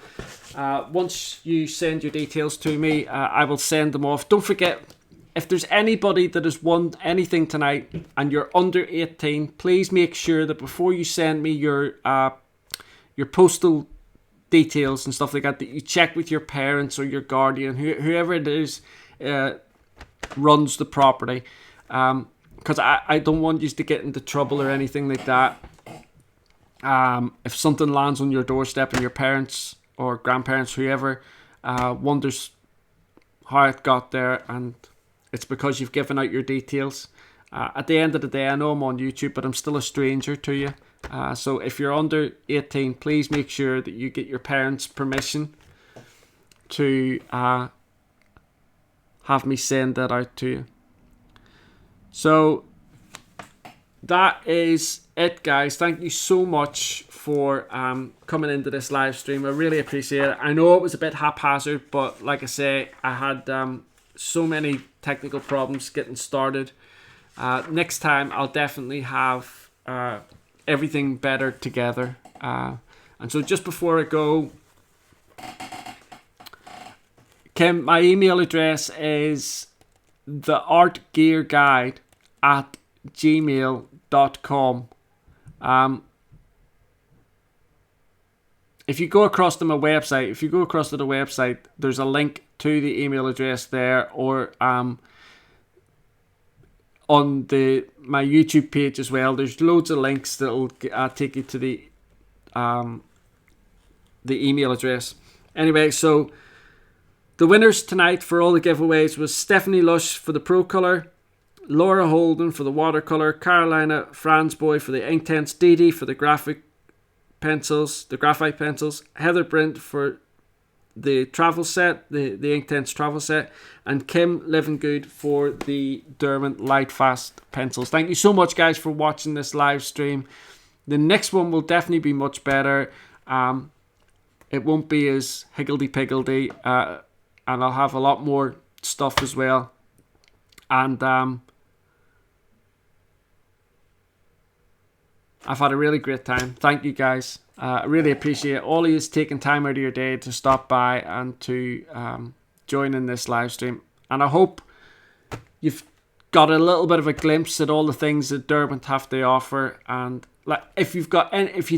Once you send your details to me, I will send them off. Don't forget, if there's anybody that has won anything tonight and you're under 18, please make sure that before you send me your postal details and stuff like that you check with your parents or your guardian, whoever it is runs the property, because I don't want you to get into trouble or anything like that. If something lands on your doorstep and your parents or grandparents, whoever, wonders how it got there, and it's because you've given out your details. At the end of the day, I know I'm on YouTube, but I'm still a stranger to you. So if you're under 18, please make sure that you get your parents' permission to have me send that out to you. So that is it, guys. Thank you so much for coming into this live stream. I really appreciate it. I know it was a bit haphazard, but like I say, I had so many technical problems getting started. Next time I'll definitely have everything better together. And so just before I go, Kim, my email address is theartgearguide@gmail.com. if you go across to my website, there's a link to the email address there, or on my YouTube page as well. There's loads of links that'll take you to the email address. Anyway, so the winners tonight for all the giveaways was Stephanie Lush for the Pro Colour, Laura Holden for the watercolour, Carolina Franzboy for the Inktense, Dee Dee for the graphite pencils, Heather Brint for the travel set, the Inktense travel set, and Kim Livingood for the Derwent Lightfast pencils. Thank you so much, guys, for watching this live stream. The next one will definitely be much better. It won't be as higgledy-piggledy, and I'll have a lot more stuff as well. And I've had a really great time. Thank you, guys. I really appreciate all of you taking time out of your day to stop by and to join in this live stream. And I hope you've got a little bit of a glimpse at all the things that Derwent have to offer. And if you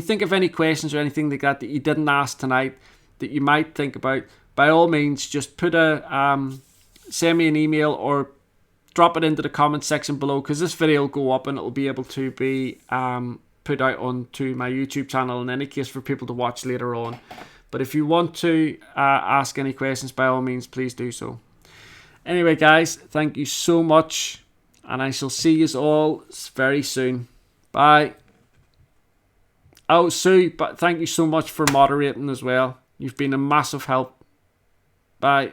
think of any questions or anything like that you didn't ask tonight that you might think about, by all means, just send me an email or drop it into the comment section below, because this video will go up and it'll be able to be put out onto my YouTube channel in any case for people to watch later on. But if you want to ask any questions, by all means, please do so. Anyway, guys, thank you so much, and I shall see you all very soon. Bye. Oh, Sue, but thank you so much for moderating as well. You've been a massive help. Bye.